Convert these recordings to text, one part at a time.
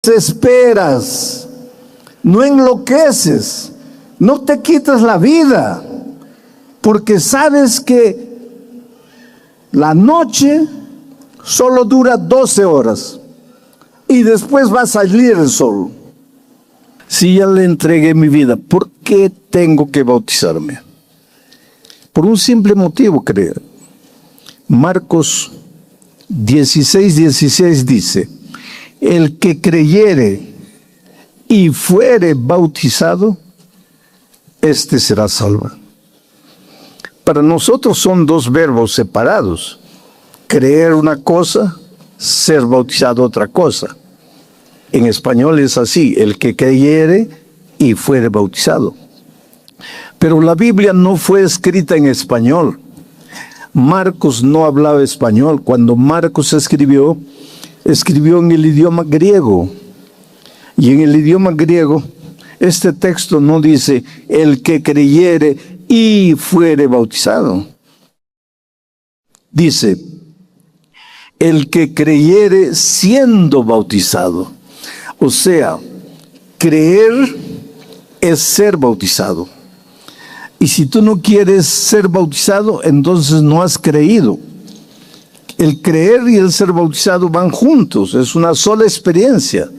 desesperas, no enloqueces, no te quitas la vida, porque sabes que la noche solo dura 12 horas y después va a salir el sol. Si ya le entregué mi vida, ¿por qué tengo que bautizarme? Por un simple motivo, creo. Marcos 16:16 dice: el que creyere y fuere bautizado, este será salvo. Para nosotros son dos verbos separados: creer una cosa, ser bautizado otra cosa. En español es así: el que creyere y fuere bautizado. Pero la Biblia no fue escrita en español. Marcos no hablaba español. Cuando Marcos escribió en el idioma griego. Y en el idioma griego, este texto no dice el que creyere y fuere bautizado. Dice el que creyere siendo bautizado. O sea, creer es ser bautizado. Y si tú no quieres ser bautizado, entonces no has creído. El creer y el ser bautizado van juntos, es una sola experiencia.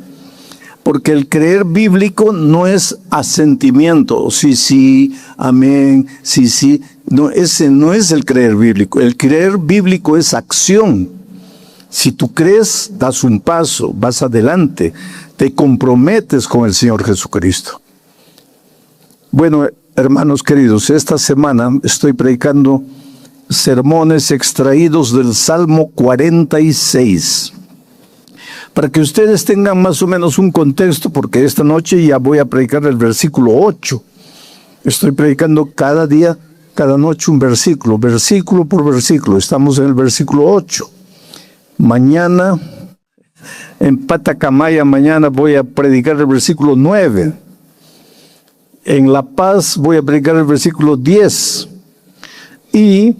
Porque el creer bíblico no es asentimiento, sí, amén, sí. No, ese no es el creer bíblico. El creer bíblico es acción. Si tú crees, das un paso, vas adelante, te comprometes con el Señor Jesucristo. Bueno, hermanos queridos, esta semana estoy predicando sermones extraídos del Salmo 46. Para que ustedes tengan más o menos un contexto, porque esta noche ya voy a predicar el versículo 8. Estoy predicando cada día, cada noche un versículo por versículo. Estamos en el versículo 8. Mañana, en Patacamaya, mañana voy a predicar el versículo 9. En La Paz voy a predicar el versículo 10. Y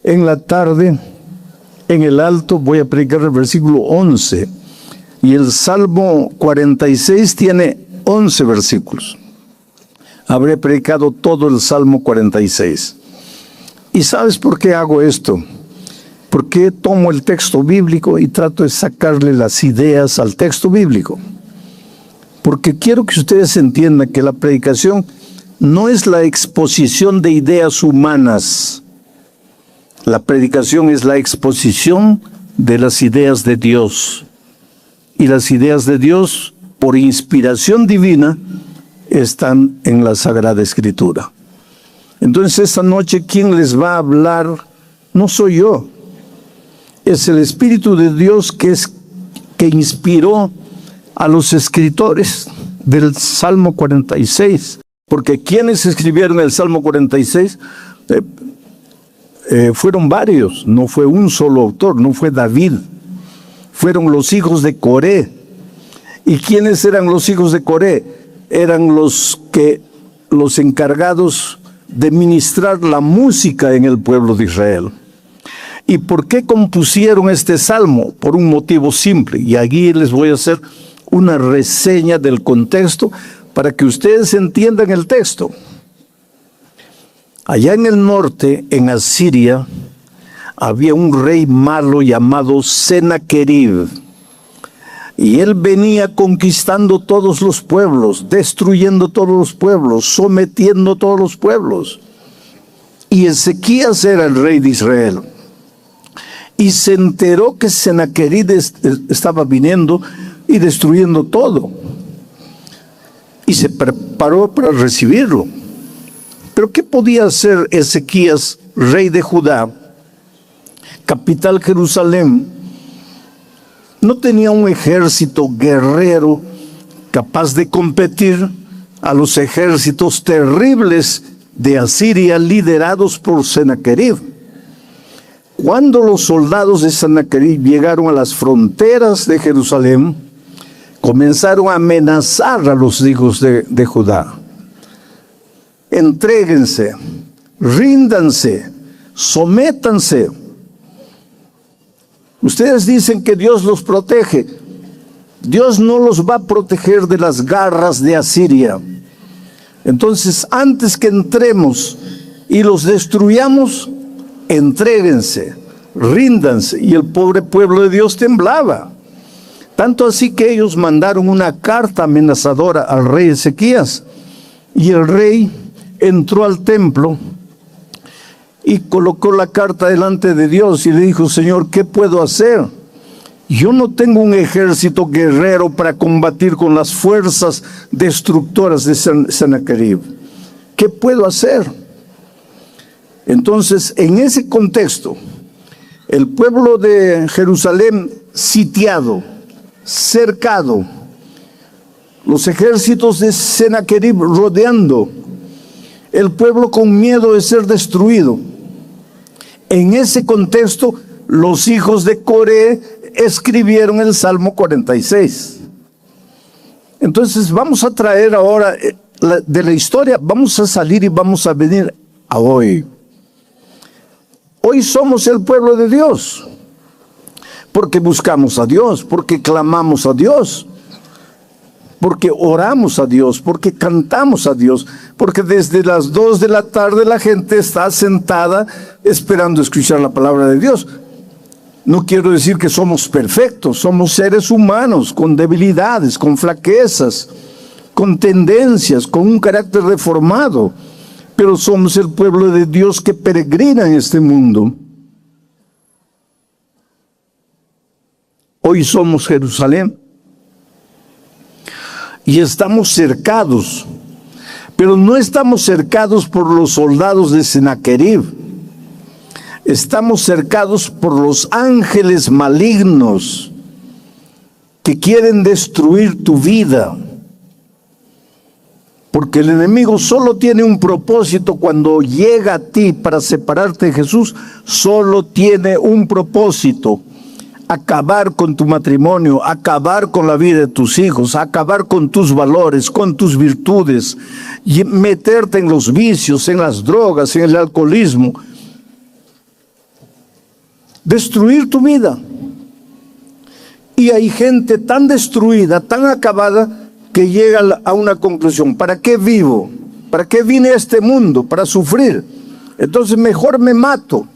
en la tarde, en el Alto, voy a predicar el versículo 11. Y el Salmo 46 tiene 11 versículos. Habré predicado todo el Salmo 46. ¿Y sabes por qué hago esto? Porque tomo el texto bíblico y trato de sacarle las ideas al texto bíblico. Porque quiero que ustedes entiendan que la predicación no es la exposición de ideas humanas. La predicación es la exposición de las ideas de Dios. Y las ideas de Dios, por inspiración divina, están en la Sagrada Escritura. Entonces, esta noche, ¿quién les va a hablar? No soy yo. Es el Espíritu de Dios que inspiró a los escritores del Salmo 46. Porque quienes escribieron el Salmo 46 fueron varios, no fue un solo autor, no fue David. Fueron los hijos de Coré. ¿Y quiénes eran los hijos de Coré? Eran los encargados de ministrar la música en el pueblo de Israel. ¿Y por qué compusieron este salmo? Por un motivo simple. Y aquí les voy a hacer una reseña del contexto para que ustedes entiendan el texto. Allá en el norte, en Asiria, había un rey malo llamado Sennacherib. Y él venía conquistando todos los pueblos, destruyendo todos los pueblos, sometiendo todos los pueblos. Y Ezequías era el rey de Israel. Y se enteró que Sennacherib estaba viniendo y destruyendo todo. Y se preparó para recibirlo. Pero ¿qué podía hacer Ezequías, rey de Judá, capital Jerusalén? No tenía un ejército guerrero capaz de competir a los ejércitos terribles de Asiria liderados por Sennacherib. Cuando los soldados de Sennacherib llegaron a las fronteras de Jerusalén, comenzaron a amenazar a los hijos de Judá. Entréguense, ríndanse, sométanse. Ustedes dicen que Dios los protege, Dios no los va a proteger de las garras de Asiria. Entonces, antes que entremos y los destruyamos, entréguense, ríndanse. Y el pobre pueblo de Dios temblaba. Tanto así que ellos mandaron una carta amenazadora al rey Ezequías. Y el rey entró al templo y colocó la carta delante de Dios y le dijo: Señor, ¿qué puedo hacer? Yo no tengo un ejército guerrero para combatir con las fuerzas destructoras de Sennacherib. ¿Qué puedo hacer? Entonces, en ese contexto, el pueblo de Jerusalén sitiado, cercado, los ejércitos de Sennacherib rodeando, el pueblo con miedo de ser destruido. En ese contexto, los hijos de Coré escribieron el Salmo 46. Entonces vamos a traer ahora de la historia, vamos a salir y vamos a venir a hoy. Hoy somos el pueblo de Dios, porque buscamos a Dios, porque clamamos a Dios, porque oramos a Dios, porque cantamos a Dios, porque desde las 2 de la tarde la gente está sentada esperando escuchar la palabra de Dios. No quiero decir que somos perfectos, somos seres humanos con debilidades, con flaquezas, con tendencias, con un carácter reformado, pero somos el pueblo de Dios que peregrina en este mundo. Hoy somos Jerusalén y estamos cercados, pero no estamos cercados por los soldados de Sennacherib. Estamos cercados por los ángeles malignos que quieren destruir tu vida. Porque el enemigo solo tiene un propósito cuando llega a ti para separarte de Jesús. Solo tiene un propósito: acabar con tu matrimonio, acabar con la vida de tus hijos, acabar con tus valores, con tus virtudes, y meterte en los vicios, en las drogas, en el alcoholismo. Destruir tu vida. Y hay gente tan destruida, tan acabada, que llega a una conclusión: ¿para qué vivo? ¿Para qué vine a este mundo? Para sufrir. Entonces mejor me mato.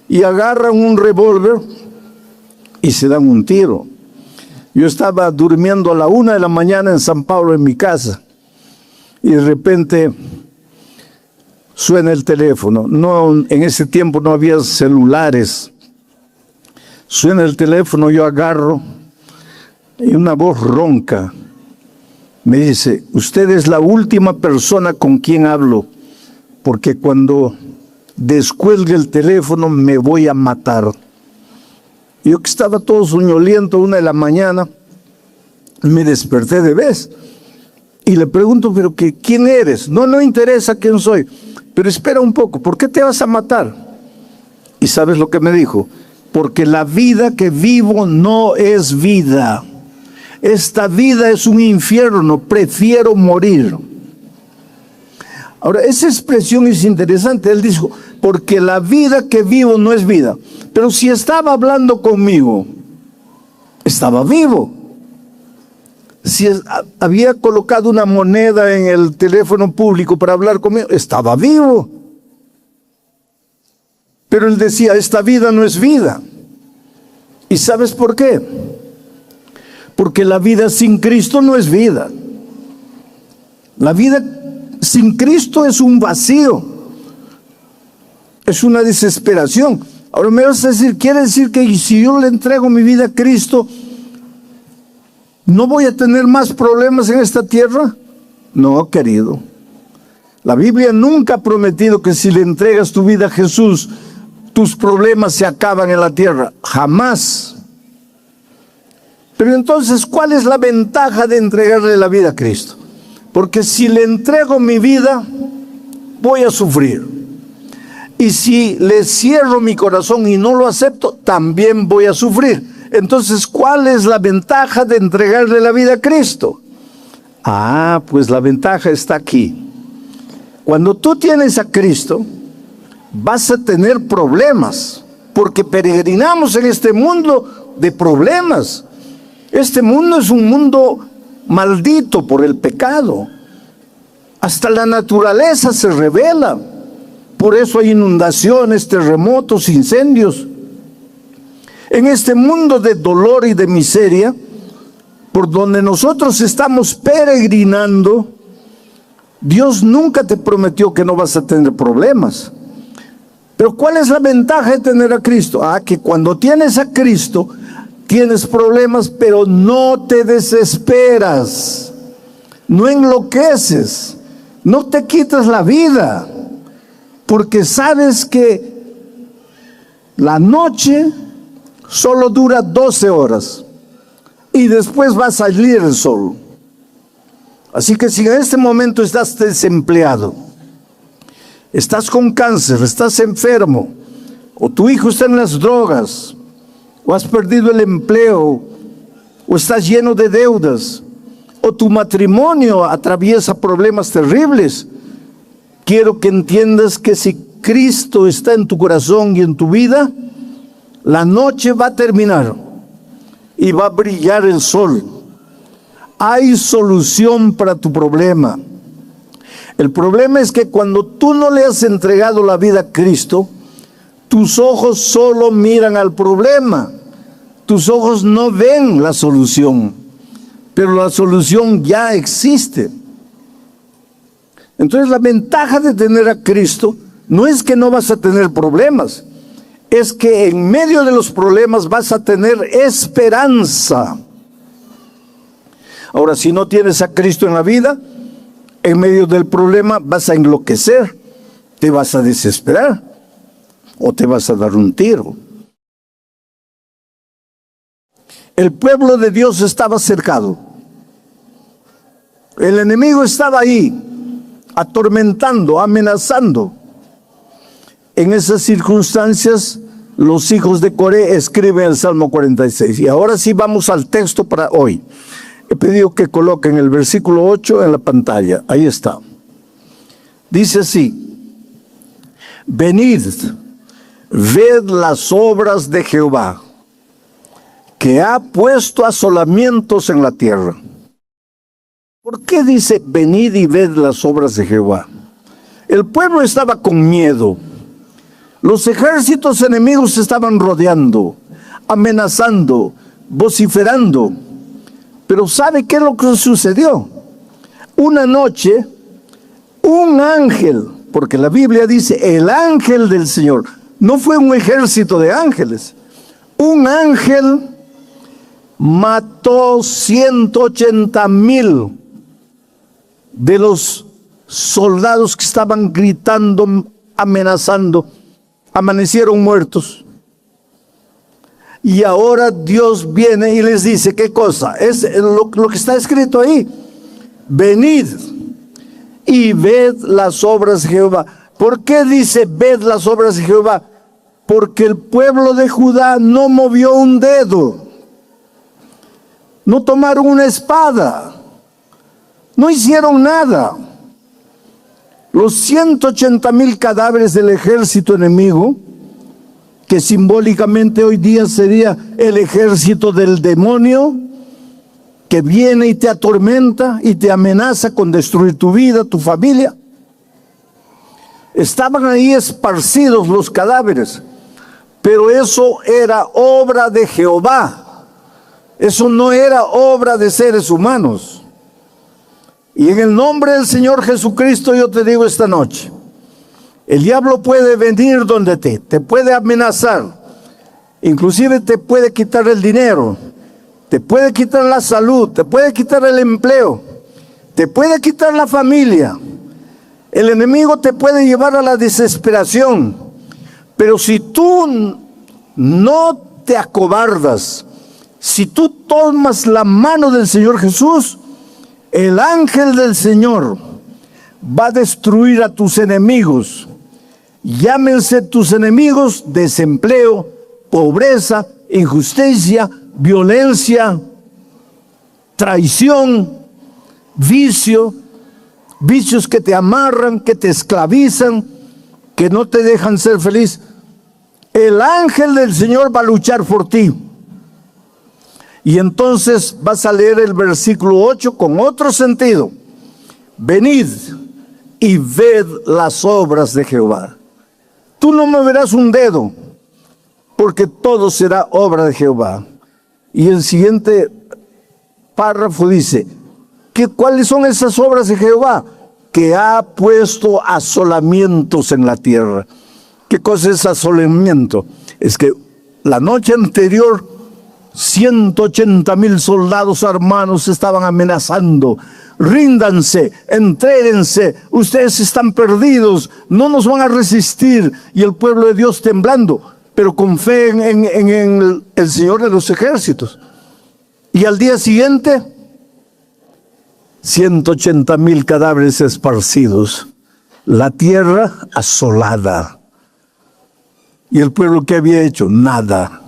Y agarran un revólver y se dan un tiro. Yo estaba durmiendo a la 1 de la mañana en San Pablo, en mi casa, y de repente suena el teléfono. No, en ese tiempo no había celulares. Suena el teléfono, yo agarro y una voz ronca me dice: usted es la última persona con quien hablo, porque cuando descuelgue el teléfono me voy a matar. Yo, que estaba todo soñoliento, 1 de la mañana, me desperté de vez y le pregunto: pero ¿quién eres? No interesa quién soy, pero espera un poco, ¿por qué te vas a matar? Y ¿sabes lo que me dijo? Porque la vida que vivo no es vida. Esta vida es un infierno, prefiero morir. Ahora, esa expresión es interesante. Él dijo: porque la vida que vivo no es vida. Pero si estaba hablando conmigo, estaba vivo. Si había colocado una moneda en el teléfono público para hablar conmigo, estaba vivo. Pero él decía: esta vida no es vida. ¿Y sabes por qué? Porque la vida sin Cristo no es vida. La vida sin Cristo es un vacío, es una desesperación. Ahora me vas a decir: ¿quiere decir que si yo le entrego mi vida a Cristo, no voy a tener más problemas en esta tierra? No, querido. La Biblia nunca ha prometido que si le entregas tu vida a Jesús, tus problemas se acaban en la tierra. Jamás. Pero entonces, ¿cuál es la ventaja de entregarle la vida a Cristo? Porque si le entrego mi vida, voy a sufrir. Y si le cierro mi corazón y no lo acepto, también voy a sufrir. Entonces, ¿cuál es la ventaja de entregarle la vida a Cristo? Pues la ventaja está aquí. Cuando tú tienes a Cristo, vas a tener problemas, porque peregrinamos en este mundo de problemas. Este mundo es un mundo maldito por el pecado. Hasta la naturaleza se revela. Por eso hay inundaciones, terremotos, incendios. En este mundo de dolor y de miseria, por donde nosotros estamos peregrinando, Dios nunca te prometió que no vas a tener problemas. Pero ¿cuál es la ventaja de tener a Cristo? Que cuando tienes a Cristo, tienes problemas, pero no te desesperas, no enloqueces, no te quitas la vida, porque sabes que la noche solo dura 12 horas y después va a salir el sol. Así que si en este momento estás desempleado, estás con cáncer, estás enfermo, o tu hijo está en las drogas, o has perdido el empleo, o estás lleno de deudas, o tu matrimonio atraviesa problemas terribles, quiero que entiendas que si Cristo está en tu corazón y en tu vida, la noche va a terminar y va a brillar el sol. Hay solución para tu problema. El problema es que cuando tú no le has entregado la vida a Cristo, tus ojos solo miran al problema. Tus ojos no ven la solución, pero la solución ya existe. Entonces la ventaja de tener a Cristo no es que no vas a tener problemas, es que en medio de los problemas vas a tener esperanza. Ahora, si no tienes a Cristo en la vida, en medio del problema vas a enloquecer, te vas a desesperar o te vas a dar un tiro. El pueblo de Dios estaba cercado. El enemigo estaba ahí, atormentando, amenazando. En esas circunstancias, los hijos de Coré escriben el Salmo 46. Y ahora sí vamos al texto para hoy. He pedido que coloquen el versículo 8 en la pantalla. Ahí está. Dice así: venid, ved las obras de Jehová, que ha puesto asolamientos en la tierra. ¿Por qué dice venid y ved las obras de Jehová? El pueblo estaba con miedo. Los ejércitos enemigos estaban rodeando, amenazando, vociferando. Pero ¿sabe qué es lo que sucedió? Una noche, un ángel, porque la Biblia dice el ángel del Señor, no fue un ejército de ángeles. Un ángel mató 180,000 de los soldados que estaban gritando, amenazando. Amanecieron muertos. Y ahora Dios viene y les dice, ¿qué cosa? Es lo que está escrito ahí. Venid y ved las obras de Jehová. ¿Por qué dice ved las obras de Jehová? Porque el pueblo de Judá no movió un dedo. No tomaron una espada. No hicieron nada. Los 180,000 cadáveres del ejército enemigo, que simbólicamente hoy día sería el ejército del demonio, que viene y te atormenta y te amenaza con destruir tu vida, tu familia. Estaban ahí esparcidos los cadáveres, pero eso era obra de Jehová. Eso no era obra de seres humanos. Y en el nombre del Señor Jesucristo yo te digo esta noche, el diablo puede venir donde te puede amenazar, inclusive te puede quitar el dinero, te puede quitar la salud, te puede quitar el empleo, te puede quitar la familia. El enemigo te puede llevar a la desesperación, pero si tú no te acobardas, si tú tomas la mano del Señor Jesús, el ángel del Señor va a destruir a tus enemigos. Llámense tus enemigos desempleo, pobreza, injusticia, violencia, traición, vicio, vicios que te amarran, que te esclavizan, que no te dejan ser feliz. El ángel del Señor va a luchar por ti. Y entonces vas a leer el versículo 8 con otro sentido. Venid y ved las obras de Jehová. Tú no moverás un dedo, porque todo será obra de Jehová. Y el siguiente párrafo dice, ¿cuáles son esas obras de Jehová? Que ha puesto asolamientos en la tierra. ¿Qué cosa es asolamiento? Es que la noche anterior 180,000 soldados armados estaban amenazando. Ríndanse, entréguense, ustedes están perdidos, no nos van a resistir. Y el pueblo de Dios temblando, pero con fe en el Señor de los ejércitos. Y al día siguiente, 180,000 cadáveres esparcidos, la tierra asolada. ¿Y el pueblo qué había hecho? Nada.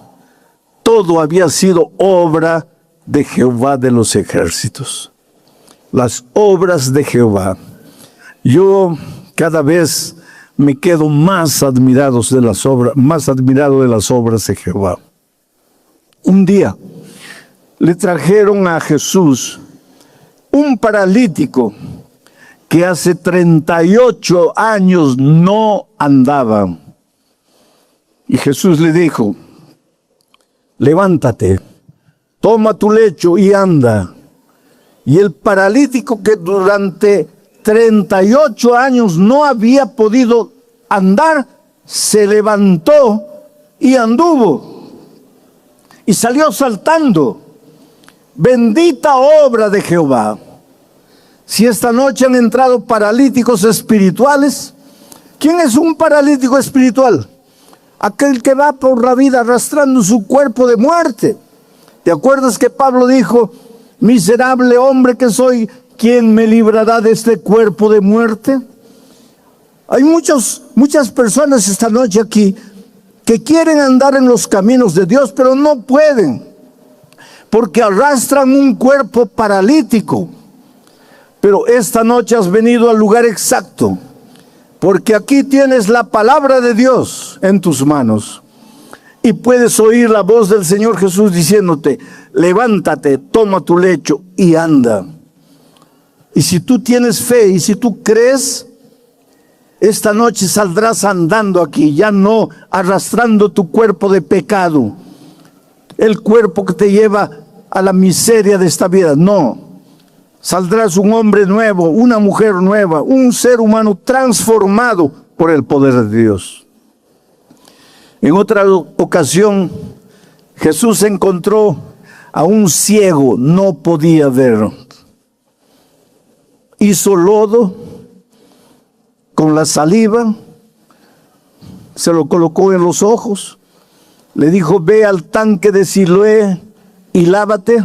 Todo había sido obra de Jehová de los ejércitos. Las obras de Jehová. Yo cada vez me quedo más admirado de las obras de Jehová. Un día le trajeron a Jesús un paralítico que hace 38 años no andaba. Y Jesús le dijo, levántate, toma tu lecho y anda. Y el paralítico, que durante 38 años no había podido andar, se levantó y anduvo. Y salió saltando. Bendita obra de Jehová. Si esta noche han entrado paralíticos espirituales, ¿quién es un paralítico espiritual? Aquel que va por la vida arrastrando su cuerpo de muerte. ¿Te acuerdas que Pablo dijo, miserable hombre que soy, ¿quién me librará de este cuerpo de muerte? Hay muchas personas esta noche aquí que quieren andar en los caminos de Dios, pero no pueden, porque arrastran un cuerpo paralítico. Pero esta noche has venido al lugar exacto, porque aquí tienes la palabra de Dios en tus manos. Y puedes oír la voz del Señor Jesús diciéndote, levántate, toma tu lecho y anda. Y si tú tienes fe y si tú crees, esta noche saldrás andando aquí, ya no arrastrando tu cuerpo de pecado, el cuerpo que te lleva a la miseria de esta vida. No, saldrás un hombre nuevo, una mujer nueva, un ser humano transformado por el poder de Dios. En otra ocasión, Jesús encontró a un ciego, no podía ver. Hizo lodo con la saliva, se lo colocó en los ojos, le dijo, ve al tanque de Siloé y lávate.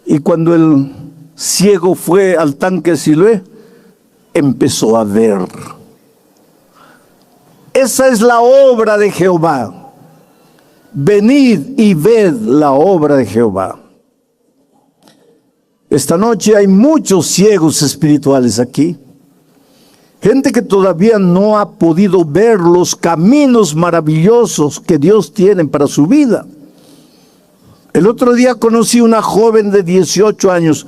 Y cuando el ciego fue al tanque de Siloé, empezó a ver. Esa es la obra de Jehová. Venid y ved la obra de Jehová. Esta noche hay muchos ciegos espirituales aquí. Gente que todavía no ha podido ver los caminos maravillosos que Dios tiene para su vida. El otro día conocí una joven de 18 años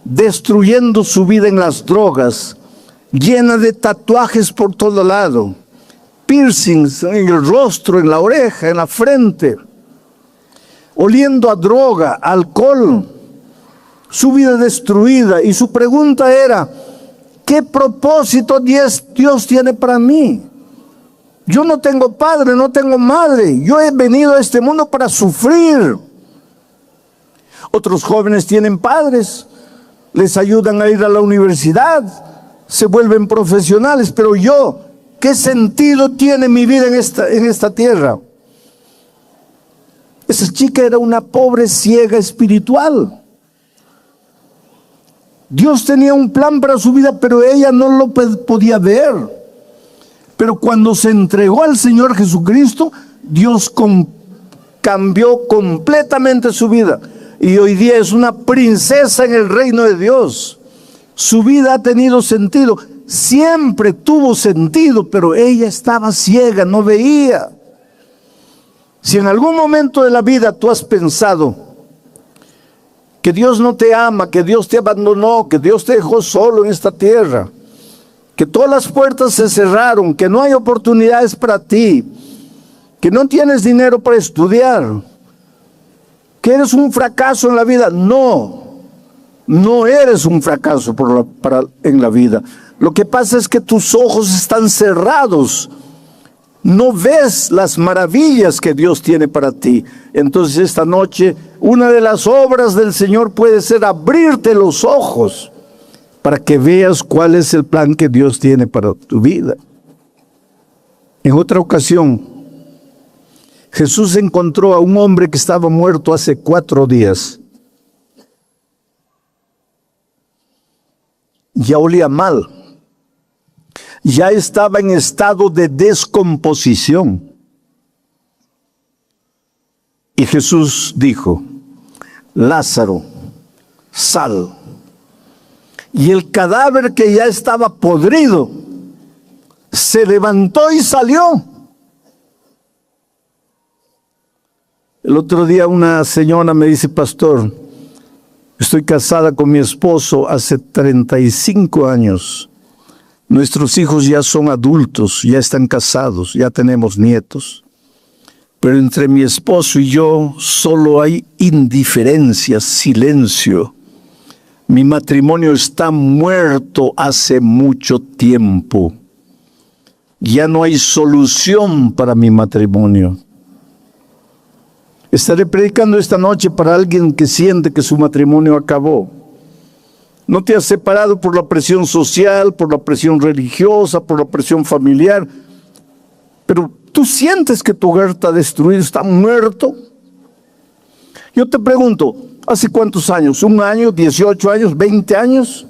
destruyendo su vida en las drogas, llena de tatuajes por todo lado, piercings en el rostro, en la oreja, en la frente, oliendo a droga, alcohol, su vida destruida. Y su pregunta era, ¿qué propósito Dios tiene para mí? Yo no tengo padre, no tengo madre, yo he venido a este mundo para sufrir. Otros jóvenes tienen padres, les ayudan a ir a la universidad, se vuelven profesionales, pero yo, ¿qué sentido tiene mi vida en esta tierra? Esa chica era una pobre ciega espiritual. Dios tenía un plan para su vida, pero ella no lo podía ver. Pero cuando se entregó al Señor Jesucristo, Dios cambió completamente su vida. Y hoy día es una princesa en el reino de Dios. Su vida ha tenido sentido. Siempre tuvo sentido, pero ella estaba ciega, no veía. Si en algún momento de la vida tú has pensado, que Dios no te ama, que Dios te abandonó, que Dios te dejó solo en esta tierra, que todas las puertas se cerraron, que no hay oportunidades para ti, que no tienes dinero para estudiar, que eres un fracaso en la vida. No, no eres un fracaso en la vida. Lo que pasa es que tus ojos están cerrados. No ves las maravillas que Dios tiene para ti. Entonces esta noche, una de las obras del Señor puede ser abrirte los ojos para que veas cuál es el plan que Dios tiene para tu vida. En otra ocasión, Jesús encontró a un hombre que estaba muerto hace 4 días. Ya olía mal. Ya estaba en estado de descomposición. Y Jesús dijo: Lázaro, sal. Y el cadáver, que ya estaba podrido, se levantó y salió. El otro día una señora me dice: pastor, estoy casada con mi esposo hace 35 años. Nuestros hijos ya son adultos, ya están casados, ya tenemos nietos. Pero entre mi esposo y yo solo hay indiferencia, silencio. Mi matrimonio está muerto hace mucho tiempo. Ya no hay solución para mi matrimonio. Estaré predicando esta noche para alguien que siente que su matrimonio acabó. No te has separado por la presión social, por la presión religiosa, por la presión familiar, pero tú sientes que tu hogar está destruido, está muerto. Yo te pregunto, ¿hace cuántos años? ¿1 año, 18 años, 20 años?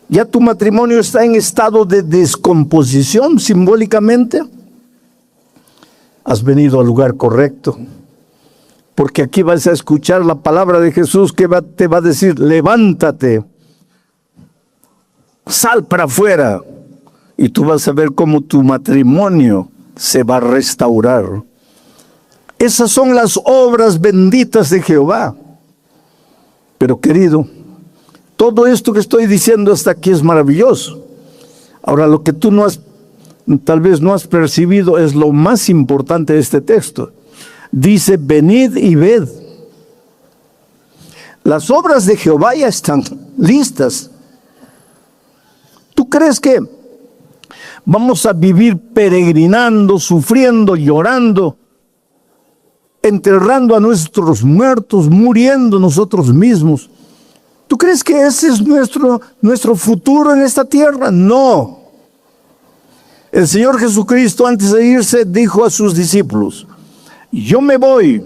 ¿Ya tu matrimonio está en estado de descomposición simbólicamente? Has venido al lugar correcto, porque aquí vas a escuchar la palabra de Jesús que te va a decir: levántate, sal para afuera, y tú vas a ver cómo tu matrimonio se va a restaurar. Esas son las obras benditas de Jehová. Pero querido, todo esto que estoy diciendo hasta aquí es maravilloso. Ahora, lo que tú tal vez no has percibido es lo más importante de este texto. Dice: venid y ved. Las obras de Jehová ya están listas. ¿Tú crees que vamos a vivir peregrinando, sufriendo, llorando, enterrando a nuestros muertos, muriendo nosotros mismos? ¿Tú crees que ese es nuestro futuro en esta tierra? No. El Señor Jesucristo, antes de irse, dijo a sus discípulos: yo me voy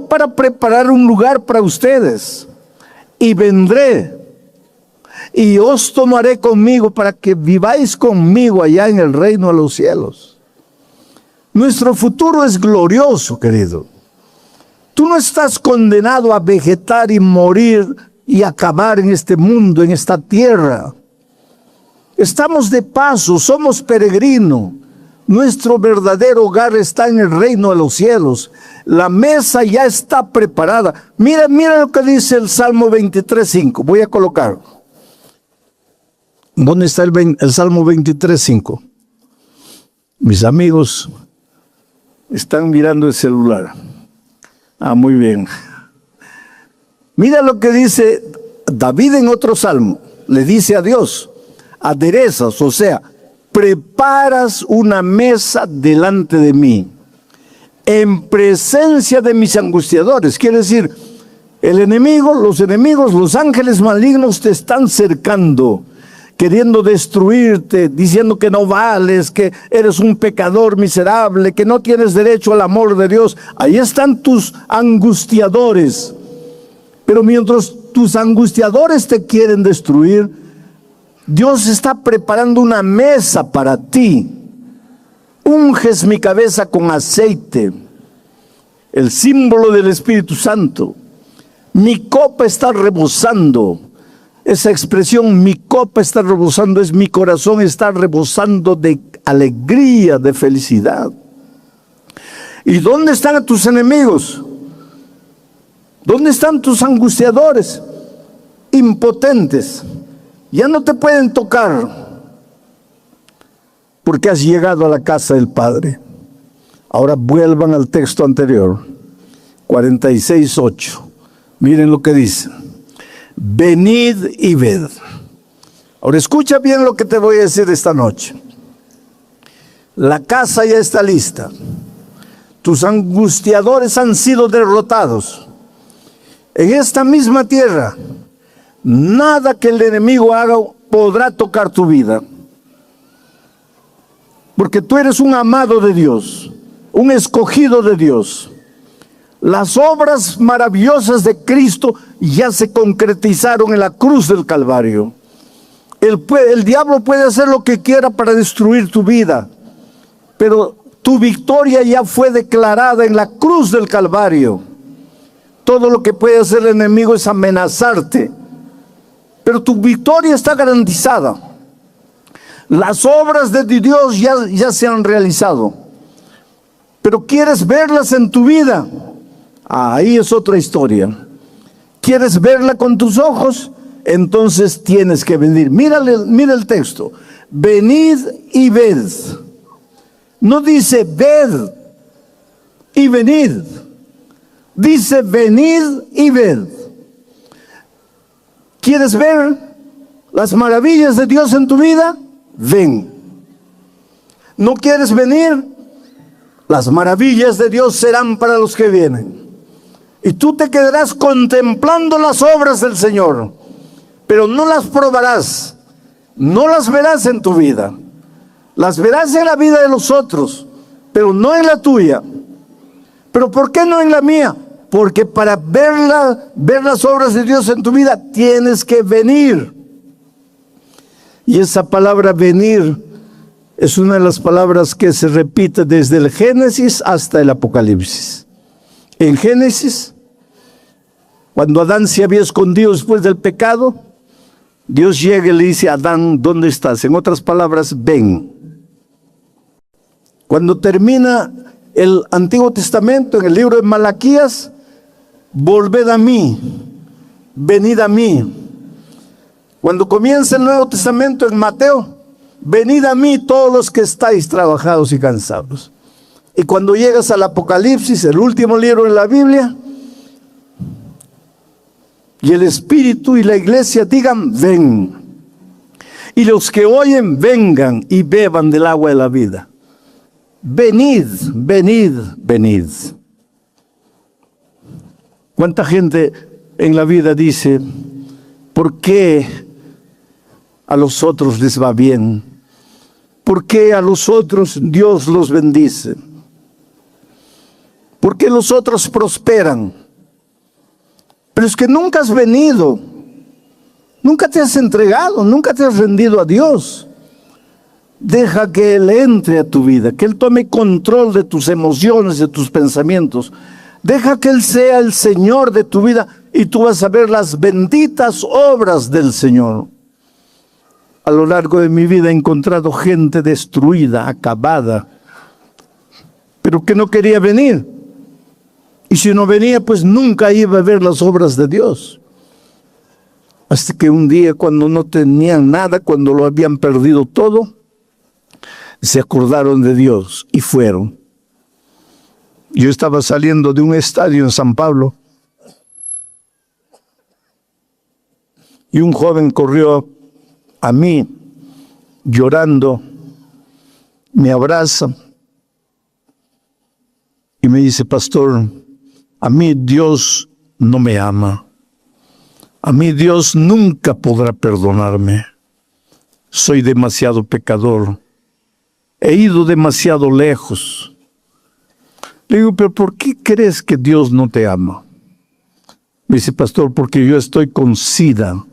para preparar un lugar para ustedes, y vendré y os tomaré conmigo para que viváis conmigo allá en el reino de los cielos. Nuestro futuro es glorioso, querido. Tú no estás condenado a vegetar y morir y acabar en este mundo, en esta tierra. Estamos de paso, somos peregrinos. Nuestro verdadero hogar está en el reino de los cielos. La mesa ya está preparada. Mira lo que dice el Salmo 23:5. Voy a colocar. ¿Dónde está el Salmo 23:5? Mis amigos están mirando el celular. Muy bien. Mira lo que dice David en otro salmo. Le dice a Dios: aderezas, o sea, preparas una mesa delante de mí, en presencia de mis angustiadores. Quiere decir, los enemigos, los ángeles malignos te están cercando, queriendo destruirte, diciendo que no vales, que eres un pecador miserable, que no tienes derecho al amor de Dios. Ahí están tus angustiadores. Pero mientras tus angustiadores te quieren destruir, Dios está preparando una mesa para ti. Unges mi cabeza con aceite, el símbolo del Espíritu Santo. Mi copa está rebosando. Esa expresión, mi copa está rebosando, es mi corazón está rebosando de alegría, de felicidad. ¿Y dónde están tus enemigos? ¿Dónde están tus angustiadores? Impotentes. Ya no te pueden tocar porque has llegado a la casa del Padre. Ahora vuelvan al texto anterior, 46:8. Miren lo que dice. Venid y ved. Ahora escucha bien lo que te voy a decir esta noche. La casa ya está lista. Tus angustiadores han sido derrotados. En esta misma tierra, nada que el enemigo haga podrá tocar tu vida. Porque tú eres un amado de Dios, un escogido de Dios. Las obras maravillosas de Cristo ya se concretizaron en la cruz del Calvario. El diablo puede hacer lo que quiera para destruir tu vida, pero tu victoria ya fue declarada en la cruz del Calvario. Todo lo que puede hacer el enemigo es amenazarte, pero tu victoria está garantizada. Las obras de Dios ya se han realizado, pero ¿quieres verlas en tu vida? Ahí es otra historia. ¿Quieres verla con tus ojos? Entonces tienes que venir. Mira el texto. Venid y ved. No dice ved y venid. Dice venid y ved. ¿Quieres ver las maravillas de Dios en tu vida? Ven. ¿No quieres venir? Las maravillas de Dios serán para los que vienen. Y tú te quedarás contemplando las obras del Señor, pero no las probarás, no las verás en tu vida. Las verás en la vida de los otros, pero no en la tuya. ¿Pero por qué no en la mía? Porque para ver las obras de Dios en tu vida, tienes que venir. Y esa palabra venir es una de las palabras que se repite desde el Génesis hasta el Apocalipsis. En Génesis, cuando Adán se había escondido después del pecado, Dios llega y le dice a Adán, ¿dónde estás? En otras palabras, ven. Cuando termina el Antiguo Testamento, en el libro de Malaquías, volved a mí, venid a mí. Cuando comienza el Nuevo Testamento en Mateo, venid a mí todos los que estáis trabajados y cansados. Y cuando llegas al Apocalipsis, el último libro de la Biblia, y el Espíritu y la iglesia digan, ven. Y los que oyen, vengan y beban del agua de la vida. Venid, venid, venid. ¿Cuánta gente en la vida dice, ¿por qué a los otros les va bien? ¿Por qué a los otros Dios los bendice? ¿Por qué los otros prosperan? Pero es que nunca has venido, nunca te has entregado, nunca te has rendido a Dios. Deja que Él entre a tu vida, que Él tome control de tus emociones, de tus pensamientos. Deja que Él sea el Señor de tu vida y tú vas a ver las benditas obras del Señor. A lo largo de mi vida he encontrado gente destruida, acabada, pero que no quería venir. Y si no venía, pues nunca iba a ver las obras de Dios. Hasta que un día, cuando no tenían nada, cuando lo habían perdido todo, se acordaron de Dios y fueron. Yo estaba saliendo de un estadio en San Pablo y un joven corrió a mí llorando, me abraza y me dice, pastor, a mí Dios no me ama. A mí Dios nunca podrá perdonarme. Soy demasiado pecador. He ido demasiado lejos. Le digo, pero ¿por qué crees que Dios no te ama? Me dice, pastor, porque yo estoy con SIDA.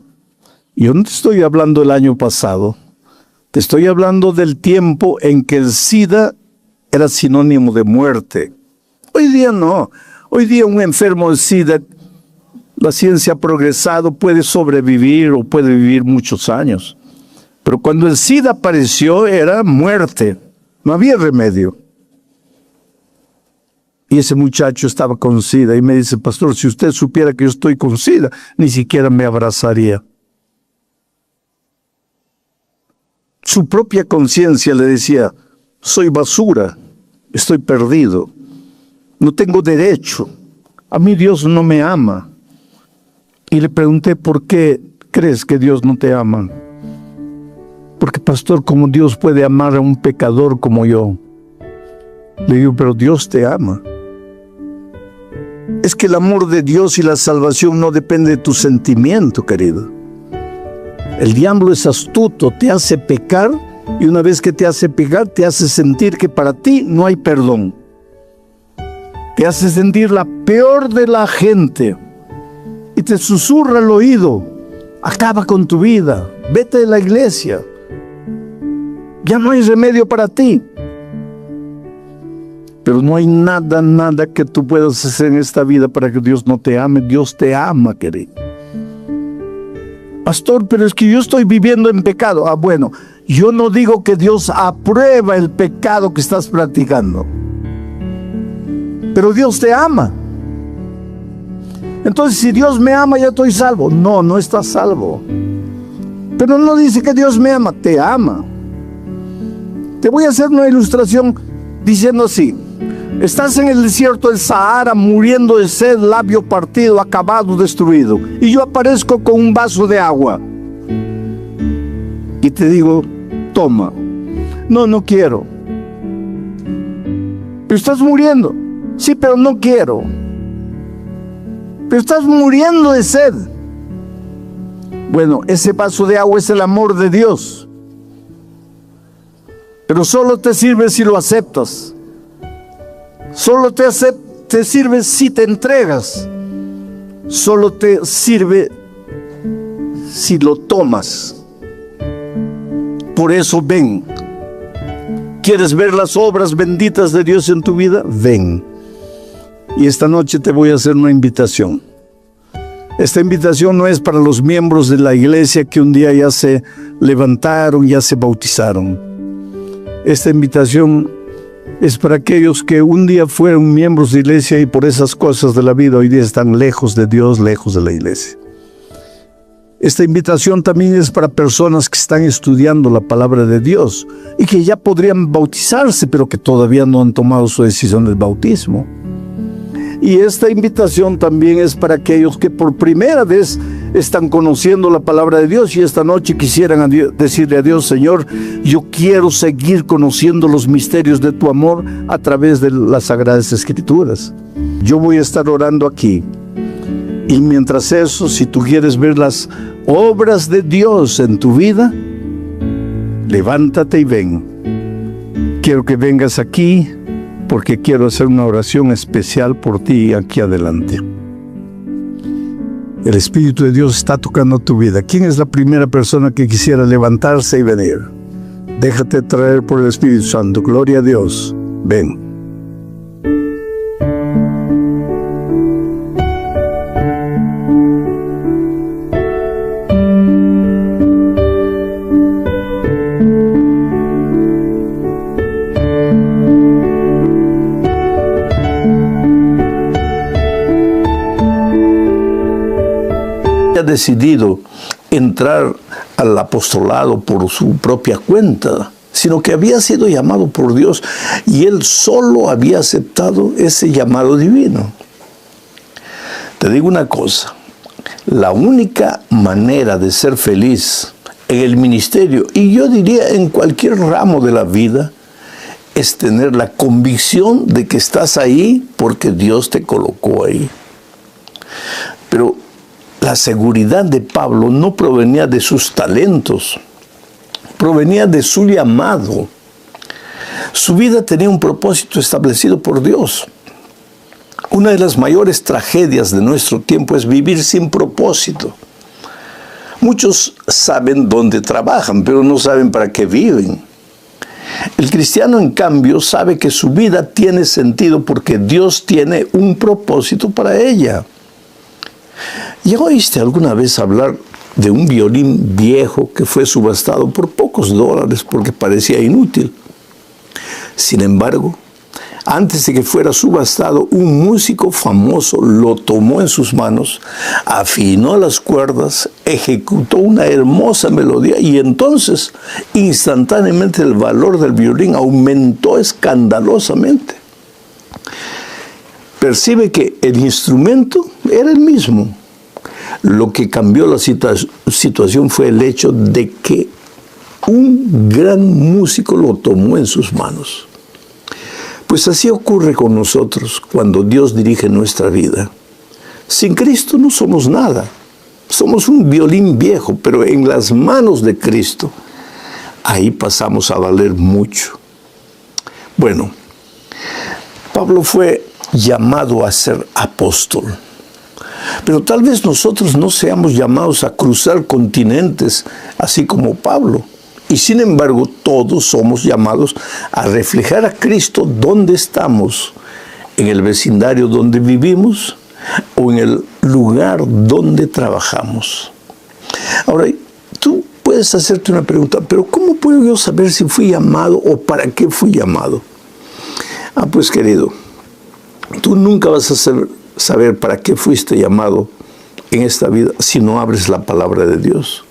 Y yo no te estoy hablando del año pasado. Te estoy hablando del tiempo en que el SIDA era sinónimo de muerte. Hoy día no. Hoy día un enfermo de SIDA, la ciencia ha progresado, puede sobrevivir o puede vivir muchos años. Pero cuando el SIDA apareció era muerte, no había remedio. Y ese muchacho estaba con SIDA y me dice, pastor, si usted supiera que yo estoy con SIDA, ni siquiera me abrazaría. Su propia conciencia le decía, soy basura, estoy perdido, no tengo derecho, a mí Dios no me ama. Y le pregunté, ¿por qué crees que Dios no te ama? Porque, pastor, ¿cómo Dios puede amar a un pecador como yo? Le digo, pero Dios te ama. Es que el amor de Dios y la salvación no depende de tu sentimiento, querido. El diablo es astuto, te hace pecar, y una vez que te hace pecar, te hace sentir que para ti no hay perdón. Te hace sentir la peor de la gente y te susurra al oído, acaba con tu vida, vete de la iglesia, ya no hay remedio para ti. Pero no hay nada que tú puedas hacer en esta vida para que Dios no te ame. Dios te ama, querido. Pastor, pero es que yo estoy viviendo en pecado. Ah, bueno, yo no digo que Dios aprueba el pecado que estás practicando, pero Dios te ama. Entonces, si Dios me ama, ya estoy salvo. No, no estás salvo. Pero no dice que Dios me ama, te ama. Te voy a hacer una ilustración diciendo así. Estás en el desierto del Sahara, muriendo de sed, labio partido, acabado, destruido. Y yo aparezco con un vaso de agua. Y te digo, toma. No, no quiero. Pero estás muriendo. Sí, pero no quiero. Pero estás muriendo de sed. Bueno, ese vaso de agua es el amor de Dios. Pero solo te sirve si lo aceptas. Solo te sirve si te entregas. Solo te sirve si lo tomas. Por eso ven. ¿Quieres ver las obras benditas de Dios en tu vida? Ven. Y esta noche te voy a hacer una invitación. Esta invitación no es para los miembros de la iglesia que un día ya se levantaron, ya se bautizaron. Esta invitación es para aquellos que un día fueron miembros de iglesia y por esas cosas de la vida hoy día están lejos de Dios, lejos de la iglesia. Esta invitación también es para personas que están estudiando la palabra de Dios y que ya podrían bautizarse, pero que todavía no han tomado su decisión del bautismo. Y esta invitación también es para aquellos que por primera vez están conociendo la palabra de Dios y esta noche quisieran decirle a Dios, Señor, yo quiero seguir conociendo los misterios de tu amor a través de las Sagradas Escrituras. Yo voy a estar orando aquí. Y mientras eso, si tú quieres ver las obras de Dios en tu vida, levántate y ven. Quiero que vengas aquí porque quiero hacer una oración especial por ti aquí adelante. El Espíritu de Dios está tocando tu vida. ¿Quién es la primera persona que quisiera levantarse y venir? Déjate traer por el Espíritu Santo. Gloria a Dios. Ven. Ha decidido entrar al apostolado por su propia cuenta, sino que había sido llamado por Dios y él solo había aceptado ese llamado divino. Te digo una cosa, la única manera de ser feliz en el ministerio, y yo diría en cualquier ramo de la vida, es tener la convicción de que estás ahí porque Dios te colocó ahí. Pero la seguridad de Pablo no provenía de sus talentos, provenía de su llamado. Su vida tenía un propósito establecido por Dios. Una de las mayores tragedias de nuestro tiempo es vivir sin propósito. Muchos saben dónde trabajan, pero no saben para qué viven. El cristiano, en cambio, sabe que su vida tiene sentido porque Dios tiene un propósito para ella. ¿Ya oíste alguna vez hablar de un violín viejo que fue subastado por pocos dólares porque parecía inútil? Sin embargo, antes de que fuera subastado, un músico famoso lo tomó en sus manos, afinó las cuerdas, ejecutó una hermosa melodía y entonces instantáneamente el valor del violín aumentó escandalosamente. Percibe que el instrumento era el mismo. Lo que cambió la situación fue el hecho de que un gran músico lo tomó en sus manos. Pues así ocurre con nosotros cuando Dios dirige nuestra vida. Sin Cristo no somos nada. Somos un violín viejo, pero en las manos de Cristo, ahí pasamos a valer mucho. Bueno, Pablo fue llamado a ser apóstol. Pero tal vez nosotros no seamos llamados a cruzar continentes, así como Pablo. Y sin embargo, todos somos llamados a reflejar a Cristo donde estamos, en el vecindario donde vivimos o en el lugar donde trabajamos. Ahora, tú puedes hacerte una pregunta, pero ¿cómo puedo yo saber si fui llamado o para qué fui llamado? Pues querido, tú nunca vas a saber para qué fuiste llamado en esta vida si no abres la palabra de Dios.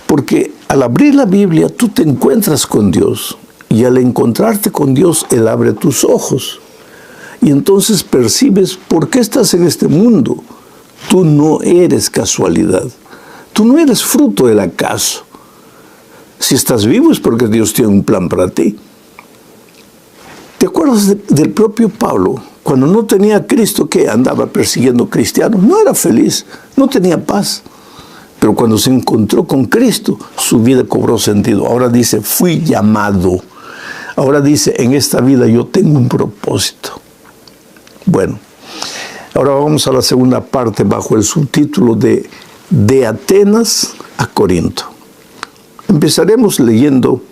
Porque al abrir la Biblia tú te encuentras con Dios y al encontrarte con Dios Él abre tus ojos y entonces percibes por qué estás en este mundo. Tú no eres casualidad, tú no eres fruto del acaso. Si estás vivo es porque Dios tiene un plan para ti. ¿Te acuerdas del propio Pablo? Cuando no tenía a Cristo, que andaba persiguiendo cristianos, no era feliz, no tenía paz. Pero cuando se encontró con Cristo, su vida cobró sentido. Ahora dice, fui llamado. Ahora dice, en esta vida yo tengo un propósito. Bueno, ahora vamos a la segunda parte bajo el subtítulo de Atenas a Corinto. Empezaremos leyendo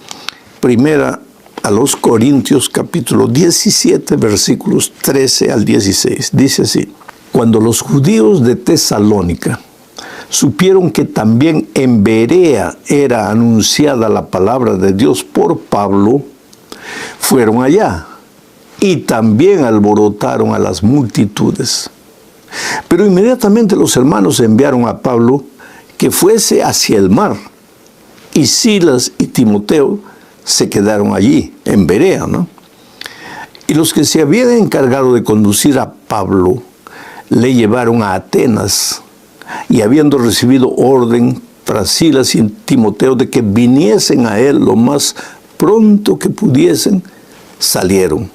primera a los Corintios capítulo 17, versículos 13 al 16. Dice así: cuando los judíos de Tesalónica supieron que también en Berea era anunciada la palabra de Dios por Pablo, fueron allá y también alborotaron a las multitudes. Pero inmediatamente los hermanos enviaron a Pablo que fuese hacia el mar, y Silas y Timoteo se quedaron allí, en Berea, ¿no? Y los que se habían encargado de conducir a Pablo le llevaron a Atenas, y habiendo recibido orden para Silas y Timoteo de que viniesen a él lo más pronto que pudiesen, salieron.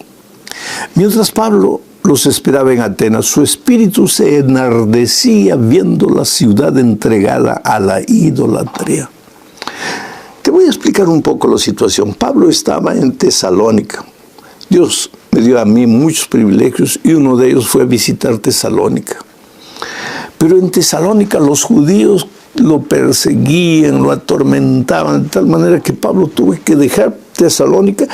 Mientras Pablo los esperaba en Atenas, su espíritu se enardecía viendo la ciudad entregada a la idolatría. Te voy a explicar un poco la situación. Pablo estaba en Tesalónica. Dios me dio a mí muchos privilegios y uno de ellos fue visitar Tesalónica. Pero en Tesalónica los judíos lo perseguían, lo atormentaban, de tal manera que Pablo tuvo que dejar Tesalónica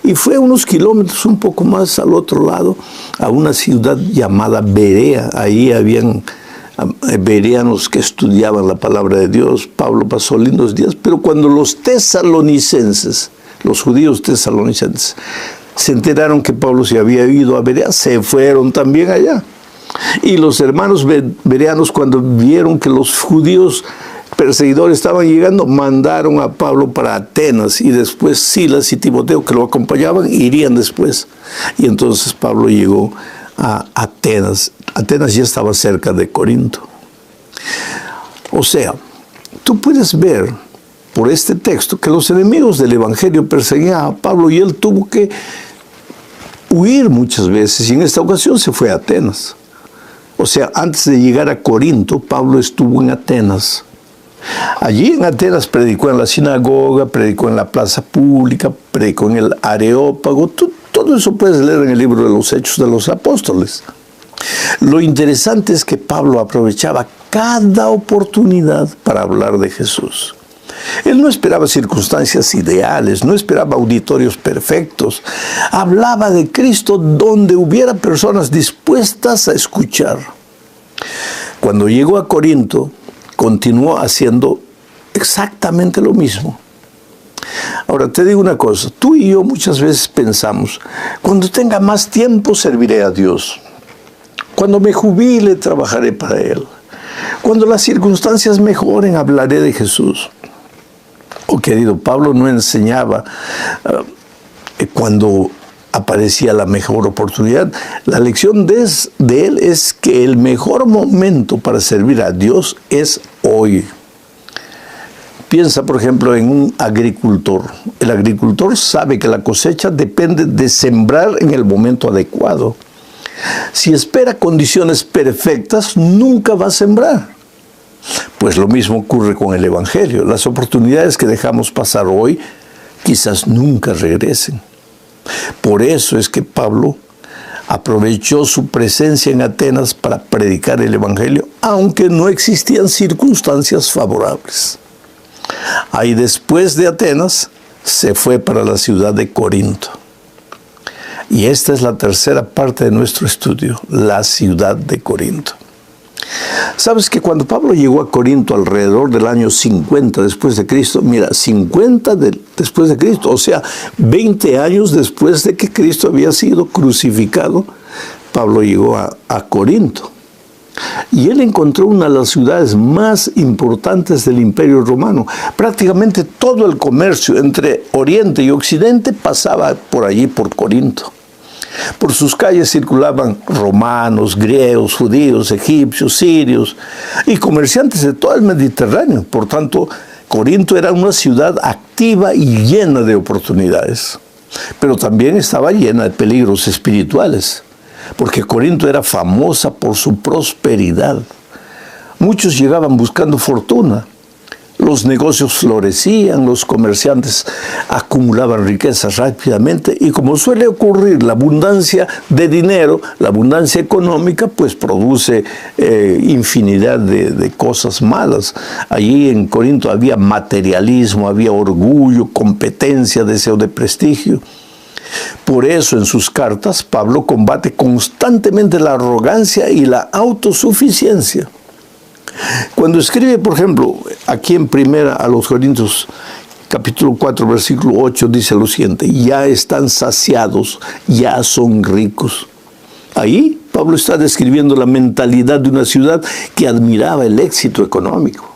y fue unos kilómetros un poco más al otro lado, a una ciudad llamada Berea. Ahí habían bereanos que estudiaban la palabra de Dios. Pablo pasó lindos días, pero cuando los tesalonicenses, los judíos tesalonicenses, se enteraron que Pablo se había ido a Berea, se fueron también allá. Y los hermanos bereanos, cuando vieron que los judíos perseguidores estaban llegando, mandaron a Pablo para Atenas, y después Silas y Timoteo, que lo acompañaban, irían después. Y entonces Pablo llegó a Atenas. Atenas ya estaba cerca de Corinto. O sea, tú puedes ver por este texto que los enemigos del evangelio perseguían a Pablo y él tuvo que huir muchas veces, y en esta ocasión se fue a Atenas. O sea, antes de llegar a Corinto, Pablo estuvo en Atenas. Allí en Atenas predicó en la sinagoga, predicó en la plaza pública, predicó en el Areópago. Todo eso puedes leer en el libro de los Hechos de los Apóstoles. Lo interesante es que Pablo aprovechaba cada oportunidad para hablar de Jesús. Él no esperaba circunstancias ideales, no esperaba auditorios perfectos. Hablaba de Cristo donde hubiera personas dispuestas a escuchar. Cuando llegó a Corinto, continuó haciendo exactamente lo mismo. Ahora, te digo una cosa, tú y yo muchas veces pensamos, cuando tenga más tiempo serviré a Dios, cuando me jubile trabajaré para Él, cuando las circunstancias mejoren hablaré de Jesús. Oh, querido, Pablo no enseñaba cuando aparecía la mejor oportunidad. La lección de él es que el mejor momento para servir a Dios es hoy. Piensa, por ejemplo, en un agricultor. El agricultor sabe que la cosecha depende de sembrar en el momento adecuado. Si espera condiciones perfectas, nunca va a sembrar. Pues lo mismo ocurre con el Evangelio. Las oportunidades que dejamos pasar hoy quizás nunca regresen. Por eso es que Pablo aprovechó su presencia en Atenas para predicar el Evangelio, aunque no existían circunstancias favorables. Ahí después de Atenas se fue para la ciudad de Corinto. Y esta es la tercera parte de nuestro estudio, la ciudad de Corinto. Sabes que cuando Pablo llegó a Corinto alrededor del año 50 después de Cristo, mira, 50 después de Cristo, o sea, 20 años después de que Cristo había sido crucificado, Pablo llegó a Corinto. Y él encontró una de las ciudades más importantes del Imperio Romano. Prácticamente todo el comercio entre Oriente y Occidente pasaba por allí, por Corinto. Por sus calles circulaban romanos, griegos, judíos, egipcios, sirios y comerciantes de todo el Mediterráneo. Por tanto, Corinto era una ciudad activa y llena de oportunidades. Pero también estaba llena de peligros espirituales, porque Corinto era famosa por su prosperidad. Muchos llegaban buscando fortuna. Los negocios florecían, los comerciantes acumulaban riquezas rápidamente y como suele ocurrir, la abundancia de dinero, la abundancia económica, pues produce infinidad de cosas malas. Allí en Corinto había materialismo, había orgullo, competencia, deseo de prestigio. Por eso en sus cartas Pablo combate constantemente la arrogancia y la autosuficiencia. Cuando escribe, por ejemplo, aquí en primera a los Corintios, capítulo 4, versículo 8, dice lo siguiente: ya están saciados, ya son ricos. Ahí Pablo está describiendo la mentalidad de una ciudad que admiraba el éxito económico.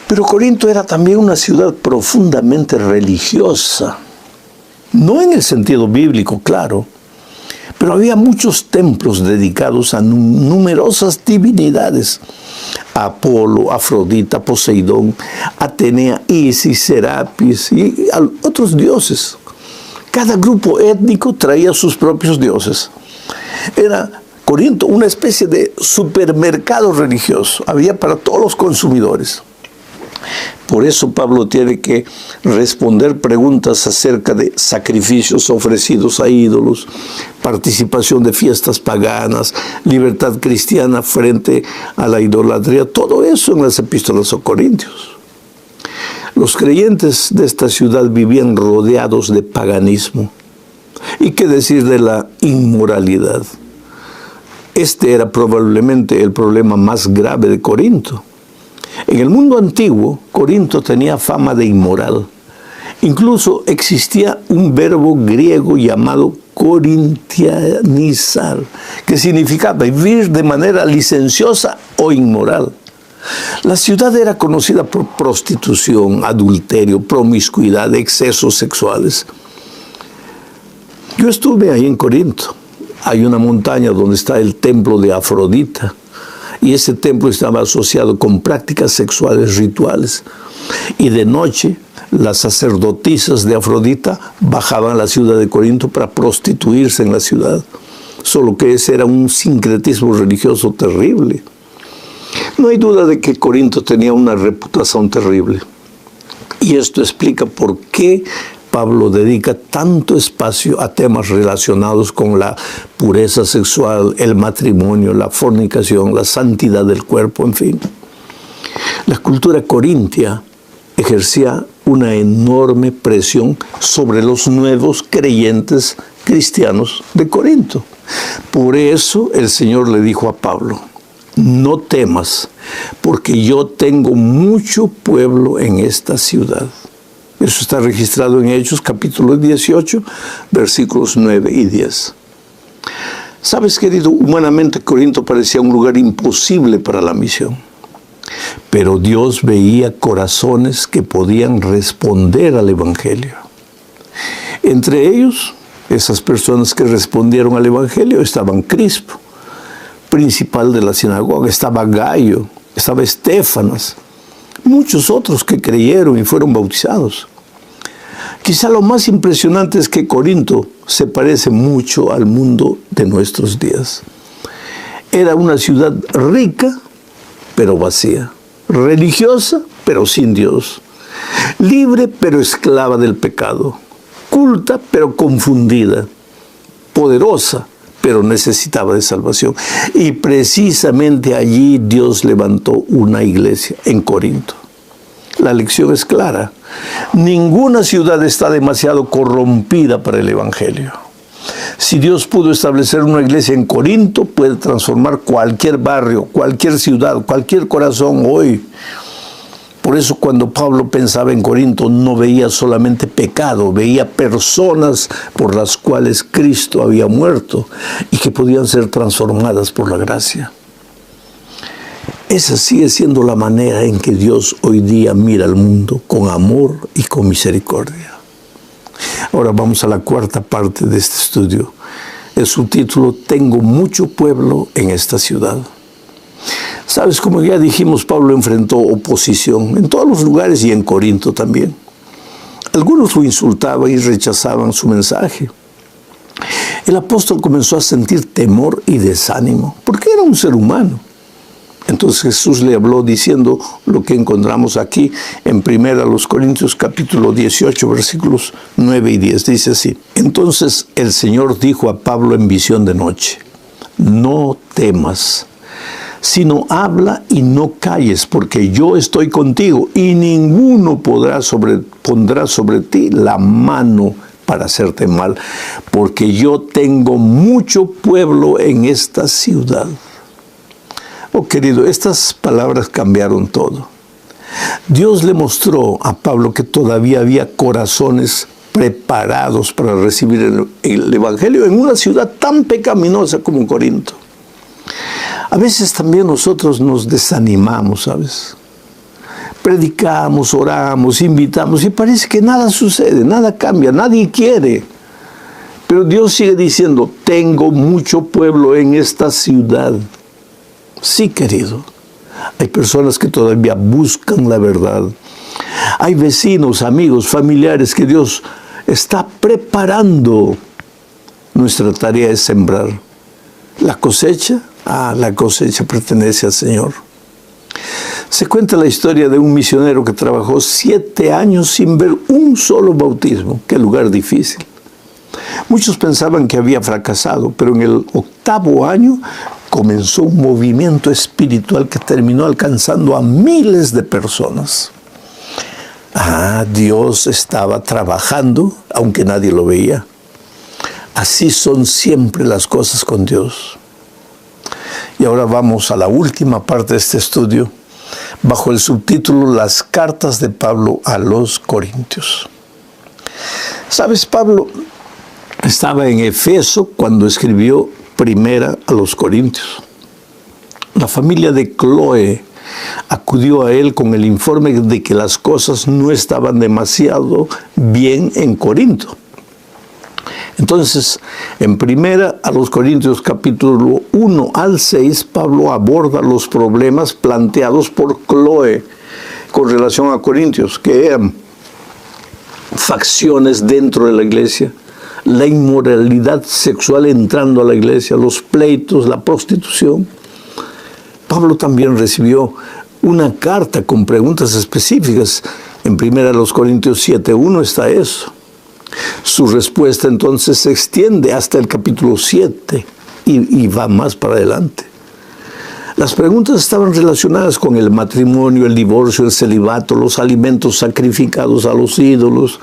Pero Corinto era también una ciudad profundamente religiosa. No en el sentido bíblico, claro, pero había muchos templos dedicados a numerosas divinidades: Apolo, Afrodita, Poseidón, Atenea, Isis, Serapis y otros dioses. Cada grupo étnico traía sus propios dioses. Era Corinto una especie de supermercado religioso. Había para todos los consumidores. Por eso Pablo tiene que responder preguntas acerca de sacrificios ofrecidos a ídolos, participación de fiestas paganas, libertad cristiana frente a la idolatría, todo eso en las epístolas a Corintios. Los creyentes de esta ciudad vivían rodeados de paganismo. ¿Y qué decir de la inmoralidad? Este era probablemente el problema más grave de Corinto. En el mundo antiguo, Corinto tenía fama de inmoral. Incluso existía un verbo griego llamado corintianizar, que significaba vivir de manera licenciosa o inmoral. La ciudad era conocida por prostitución, adulterio, promiscuidad, excesos sexuales. Yo estuve ahí en Corinto. Hay una montaña donde está el templo de Afrodita. Y ese templo estaba asociado con prácticas sexuales rituales. Y de noche, las sacerdotisas de Afrodita bajaban a la ciudad de Corinto para prostituirse en la ciudad. Solo que ese era un sincretismo religioso terrible. No hay duda de que Corinto tenía una reputación terrible. Y esto explica por qué Pablo dedica tanto espacio a temas relacionados con la pureza sexual, el matrimonio, la fornicación, la santidad del cuerpo, en fin. La cultura corintia ejercía una enorme presión sobre los nuevos creyentes cristianos de Corinto. Por eso el Señor le dijo a Pablo: no temas, porque yo tengo mucho pueblo en esta ciudad. Eso está registrado en Hechos, capítulo 18, versículos 9 y 10. Sabes, querido, humanamente Corinto parecía un lugar imposible para la misión. Pero Dios veía corazones que podían responder al Evangelio. Entre ellos, esas personas que respondieron al Evangelio, estaban Crispo, principal de la sinagoga, estaba Gayo, estaba Estéfanas, muchos otros que creyeron y fueron bautizados. Quizá lo más impresionante es que Corinto se parece mucho al mundo de nuestros días. Era una ciudad rica, pero vacía, religiosa, pero sin Dios, libre, pero esclava del pecado, culta, pero confundida, poderosa, pero necesitaba de salvación. Y precisamente allí Dios levantó una iglesia, en Corinto. La lección es clara. Ninguna ciudad está demasiado corrompida para el Evangelio. Si Dios pudo establecer una iglesia en Corinto, puede transformar cualquier barrio, cualquier ciudad, cualquier corazón hoy. Por eso cuando Pablo pensaba en Corinto, no veía solamente pecado, veía personas por las cuales Cristo había muerto y que podían ser transformadas por la gracia. Esa sigue siendo la manera en que Dios hoy día mira al mundo, con amor y con misericordia. Ahora vamos a la cuarta parte de este estudio. El subtítulo: Tengo mucho pueblo en esta ciudad. Sabes, como ya dijimos, Pablo enfrentó oposición en todos los lugares y en Corinto también. Algunos lo insultaban y rechazaban su mensaje. El apóstol comenzó a sentir temor y desánimo, porque era un ser humano. Entonces Jesús le habló diciendo lo que encontramos aquí en 1 Corintios capítulo 18, versículos 9 y 10. Dice así: Entonces el Señor dijo a Pablo en visión de noche: No temas, sino habla y no calles, porque yo estoy contigo, y ninguno pondrá sobre ti la mano para hacerte mal, porque yo tengo mucho pueblo en esta ciudad. Oh, querido, estas palabras cambiaron todo. Dios le mostró a Pablo que todavía había corazones preparados para recibir el Evangelio en una ciudad tan pecaminosa como Corinto. A veces también nosotros nos desanimamos, ¿sabes? Predicamos, oramos, invitamos y parece que nada sucede, nada cambia, nadie quiere. Pero Dios sigue diciendo: tengo mucho pueblo en esta ciudad. Sí, querido, hay personas que todavía buscan la verdad. Hay vecinos, amigos, familiares que Dios está preparando. Nuestra tarea es sembrar. La cosecha pertenece al Señor. Se cuenta la historia de un misionero que trabajó 7 años sin ver un solo bautismo. Qué lugar difícil. Muchos pensaban que había fracasado, pero en el 8º año comenzó un movimiento espiritual que terminó alcanzando a miles de personas. Dios estaba trabajando, aunque nadie lo veía. Así son siempre las cosas con Dios. Y ahora vamos a la última parte de este estudio, bajo el subtítulo: Las cartas de Pablo a los Corintios. ¿Sabes? Pablo estaba en Efeso cuando escribió Primera a los Corintios. La familia de Cloé acudió a él con el informe de que las cosas no estaban demasiado bien en Corinto. Entonces, en Primera a los Corintios capítulo 1 al 6, Pablo aborda los problemas planteados por Cloé con relación a Corintios, que eran facciones dentro de la iglesia, la inmoralidad sexual entrando a la iglesia, los pleitos, la prostitución. Pablo también recibió una carta con preguntas específicas. En 1 Corintios 7:1 está eso. Su respuesta entonces se extiende hasta el capítulo 7 y va más para adelante. Las preguntas estaban relacionadas con el matrimonio, el divorcio, el celibato, los alimentos sacrificados a los ídolos,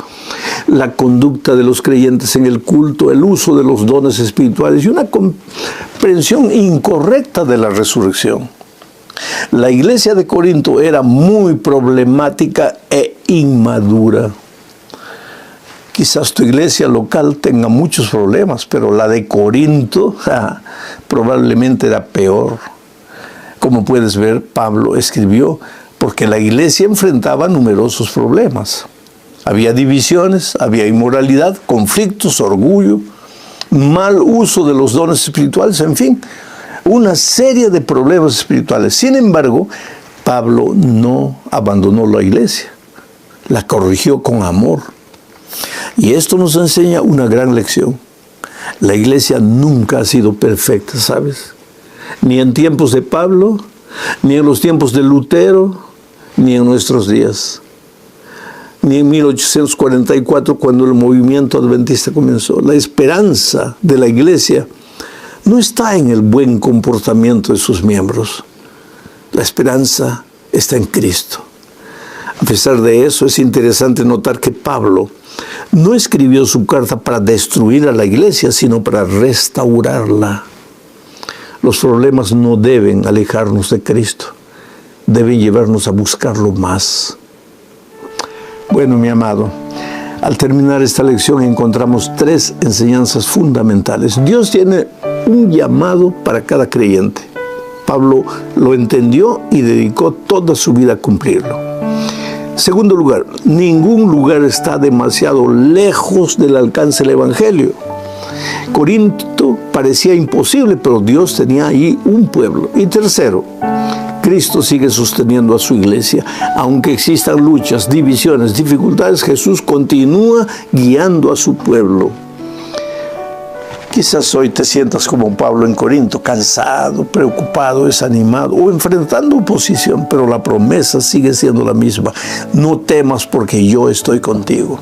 la conducta de los creyentes en el culto, el uso de los dones espirituales y una comprensión incorrecta de la resurrección. La iglesia de Corinto era muy problemática e inmadura. Quizás tu iglesia local tenga muchos problemas, pero la de Corinto probablemente era peor. Como puedes ver, Pablo escribió porque la iglesia enfrentaba numerosos problemas. Había divisiones, había inmoralidad, conflictos, orgullo, mal uso de los dones espirituales, en fin, una serie de problemas espirituales. Sin embargo, Pablo no abandonó la iglesia, la corrigió con amor. Y esto nos enseña una gran lección. La iglesia nunca ha sido perfecta, ¿sabes? Ni en tiempos de Pablo, ni en los tiempos de Lutero, ni en nuestros días. Ni en 1844, cuando el movimiento adventista comenzó. La esperanza de la iglesia no está en el buen comportamiento de sus miembros. La esperanza está en Cristo. A pesar de eso, es interesante notar que Pablo no escribió su carta para destruir a la iglesia, sino para restaurarla. Los problemas no deben alejarnos de Cristo, deben llevarnos a buscarlo más. Bueno, mi amado, al terminar esta lección encontramos 3 enseñanzas fundamentales. Dios tiene un llamado para cada creyente. Pablo lo entendió y dedicó toda su vida a cumplirlo. Segundo lugar, ningún lugar está demasiado lejos del alcance del Evangelio. Corinto parecía imposible, pero Dios tenía ahí un pueblo. Y tercero, Cristo sigue sosteniendo a su iglesia. Aunque existan luchas, divisiones, dificultades, Jesús continúa guiando a su pueblo. Quizás hoy te sientas como Pablo en Corinto, cansado, preocupado, desanimado o enfrentando oposición, pero la promesa sigue siendo la misma. No temas porque yo estoy contigo.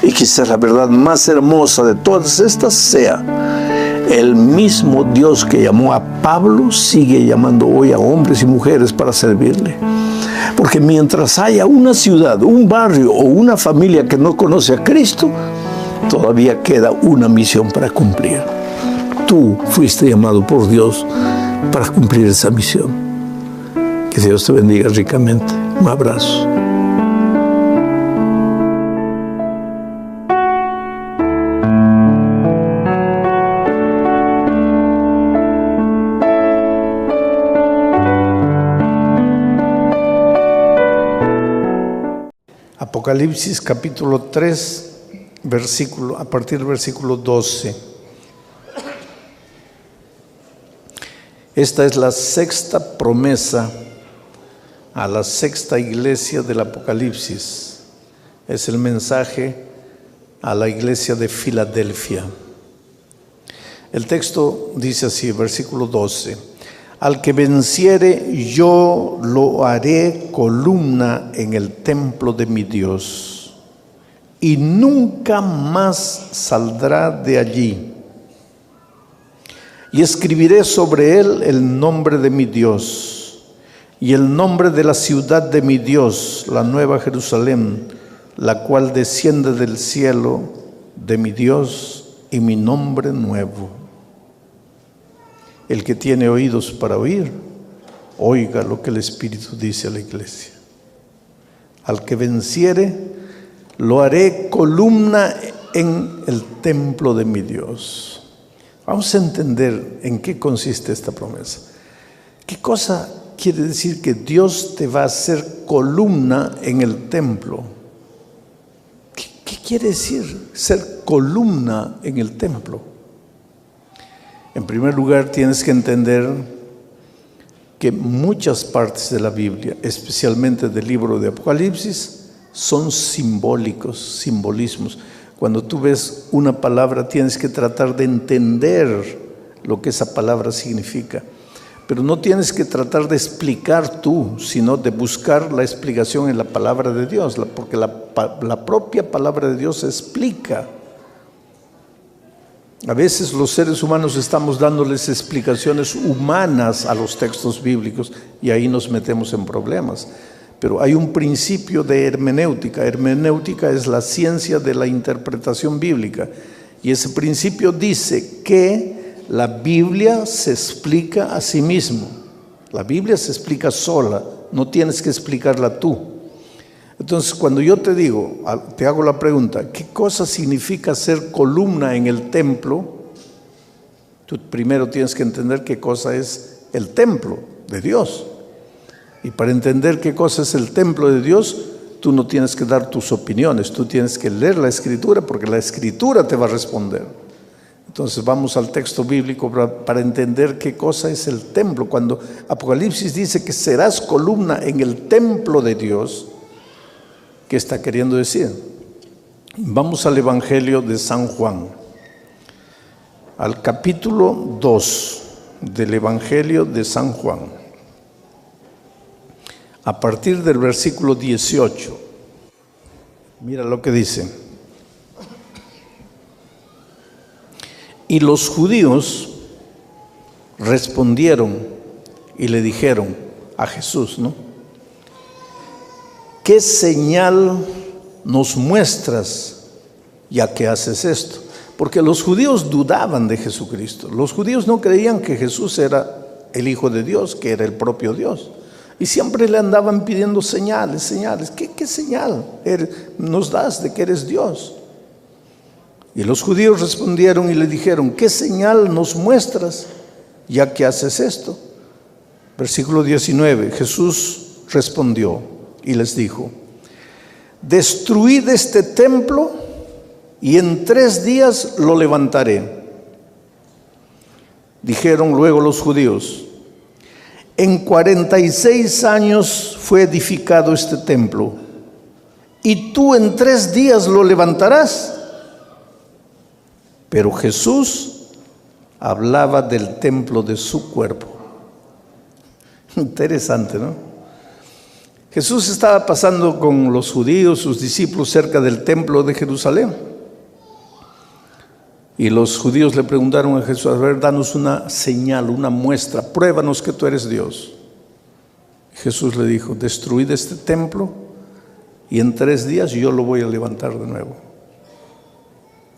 Y quizás la verdad más hermosa de todas estas sea: el mismo Dios que llamó a Pablo sigue llamando hoy a hombres y mujeres para servirle. Porque mientras haya una ciudad, un barrio o una familia que no conoce a Cristo, todavía queda una misión para cumplir. Tú fuiste llamado por Dios para cumplir esa misión. Que Dios te bendiga ricamente. Un abrazo. Apocalipsis capítulo 3. A partir del versículo 12. Esta es la 6ª promesa a la 6ª iglesia del Apocalipsis. Es el mensaje a la iglesia de Filadelfia. El texto dice así, versículo 12: al que venciere, yo lo haré columna en el templo de mi Dios, y nunca más saldrá de allí. Y escribiré sobre él el nombre de mi Dios, y el nombre de la ciudad de mi Dios, la nueva Jerusalén, la cual desciende del cielo de mi Dios, y mi nombre nuevo. El que tiene oídos para oír, oiga lo que el Espíritu dice a la iglesia. Al que venciere, lo haré columna en el templo de mi Dios. Vamos a entender en qué consiste esta promesa. ¿Qué cosa quiere decir que Dios te va a hacer columna en el templo? ¿Qué quiere decir ser columna en el templo? En primer lugar, tienes que entender que muchas partes de la Biblia, especialmente del libro de Apocalipsis, son simbólicos, simbolismos. Cuando tú ves una palabra, tienes que tratar de entender lo que esa palabra significa. Pero no tienes que tratar de explicar tú, sino de buscar la explicación en la palabra de Dios, porque la propia palabra de Dios explica. A veces los seres humanos estamos dándoles explicaciones humanas a los textos bíblicos y ahí nos metemos en problemas. Pero hay un principio de hermenéutica. Hermenéutica es la ciencia de la interpretación bíblica. Y ese principio dice que la Biblia se explica a sí mismo. La Biblia se explica sola, no tienes que explicarla tú. Entonces, cuando yo te digo, te hago la pregunta, ¿qué cosa significa ser columna en el templo? Tú primero tienes que entender qué cosa es el templo de Dios. Y para entender qué cosa es el templo de Dios, tú no tienes que dar tus opiniones, tú tienes que leer la Escritura, porque la Escritura te va a responder. Entonces vamos al texto bíblico para entender qué cosa es el templo. Cuando Apocalipsis dice que serás columna en el templo de Dios, ¿qué está queriendo decir? Vamos al Evangelio de San Juan, al capítulo 2 del Evangelio de San Juan, a partir del versículo 18. Mira lo que dice. Y los judíos respondieron y le dijeron a Jesús, ¿no? ¿Qué señal nos muestras ya que haces esto? Porque los judíos dudaban de Jesucristo. Los judíos no creían que Jesús era el Hijo de Dios, que era el propio Dios. Y siempre le andaban pidiendo señales, señales. ¿Qué señal nos das de que eres Dios? Y los judíos respondieron y le dijeron, ¿qué señal nos muestras ya que haces esto? Versículo 19, Jesús respondió y les dijo, destruid este templo y en 3 días lo levantaré. Dijeron luego los judíos, en 46 años fue edificado este templo, y tú en 3 días lo levantarás. Pero Jesús hablaba del templo de su cuerpo. Interesante, ¿no? Jesús estaba pasando con los judíos, sus discípulos, cerca del templo de Jerusalén. Y los judíos le preguntaron a Jesús, a ver, danos una señal, una muestra, pruébanos que tú eres Dios. Jesús le dijo, destruid este templo y en 3 días yo lo voy a levantar de nuevo.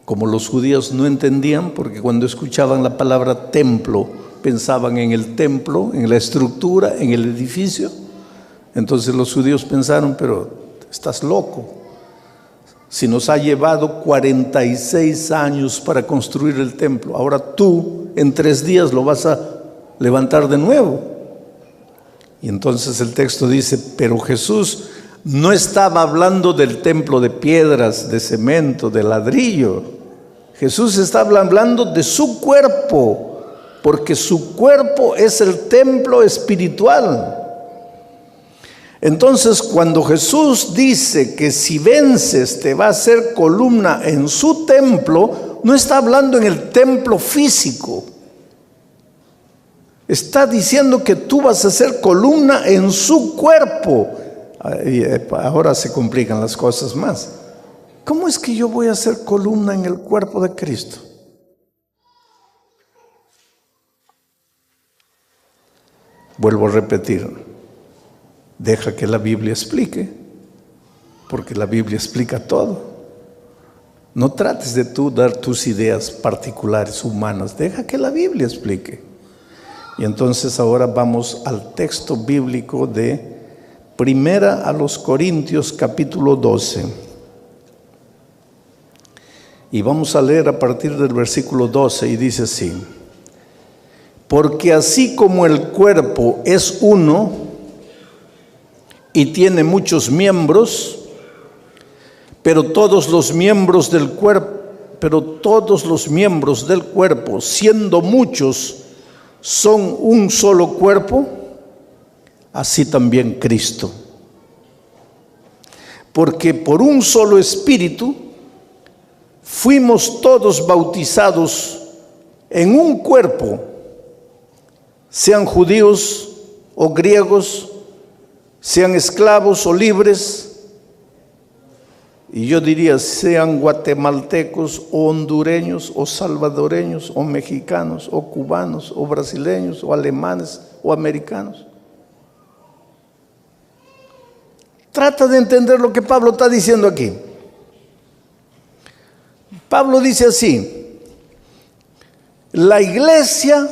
Como los judíos no entendían, porque cuando escuchaban la palabra templo, pensaban en el templo, en la estructura, en el edificio. Entonces los judíos pensaron, pero estás loco. Si nos ha llevado 46 años para construir el templo, ahora tú en 3 días lo vas a levantar de nuevo. Y entonces el texto dice, pero Jesús no estaba hablando del templo de piedras, de cemento, de ladrillo. Jesús estaba hablando de su cuerpo, porque su cuerpo es el templo espiritual. Entonces, cuando Jesús dice que si vences te va a hacer columna en su templo, no está hablando en el templo físico. Está diciendo que tú vas a ser columna en su cuerpo. Ahora se complican las cosas más. ¿Cómo es que yo voy a ser columna en el cuerpo de Cristo? Vuelvo a repetir, deja que la Biblia explique, porque la Biblia explica todo. No trates de tú dar tus ideas particulares, humanas, deja que la Biblia explique. Y entonces ahora vamos al texto bíblico de Primera a los Corintios capítulo 12. Y vamos a leer a partir del versículo 12 y dice así, porque así como el cuerpo es uno y tiene muchos miembros, pero todos los miembros del cuerpo, siendo muchos, son un solo cuerpo, así también Cristo. Porque por un solo espíritu fuimos todos bautizados en un cuerpo, sean judíos o griegos, sean esclavos o libres, y yo diría sean guatemaltecos o hondureños o salvadoreños o mexicanos o cubanos o brasileños o alemanes o americanos. Trata de entender lo que Pablo está diciendo aquí. Pablo dice así, la iglesia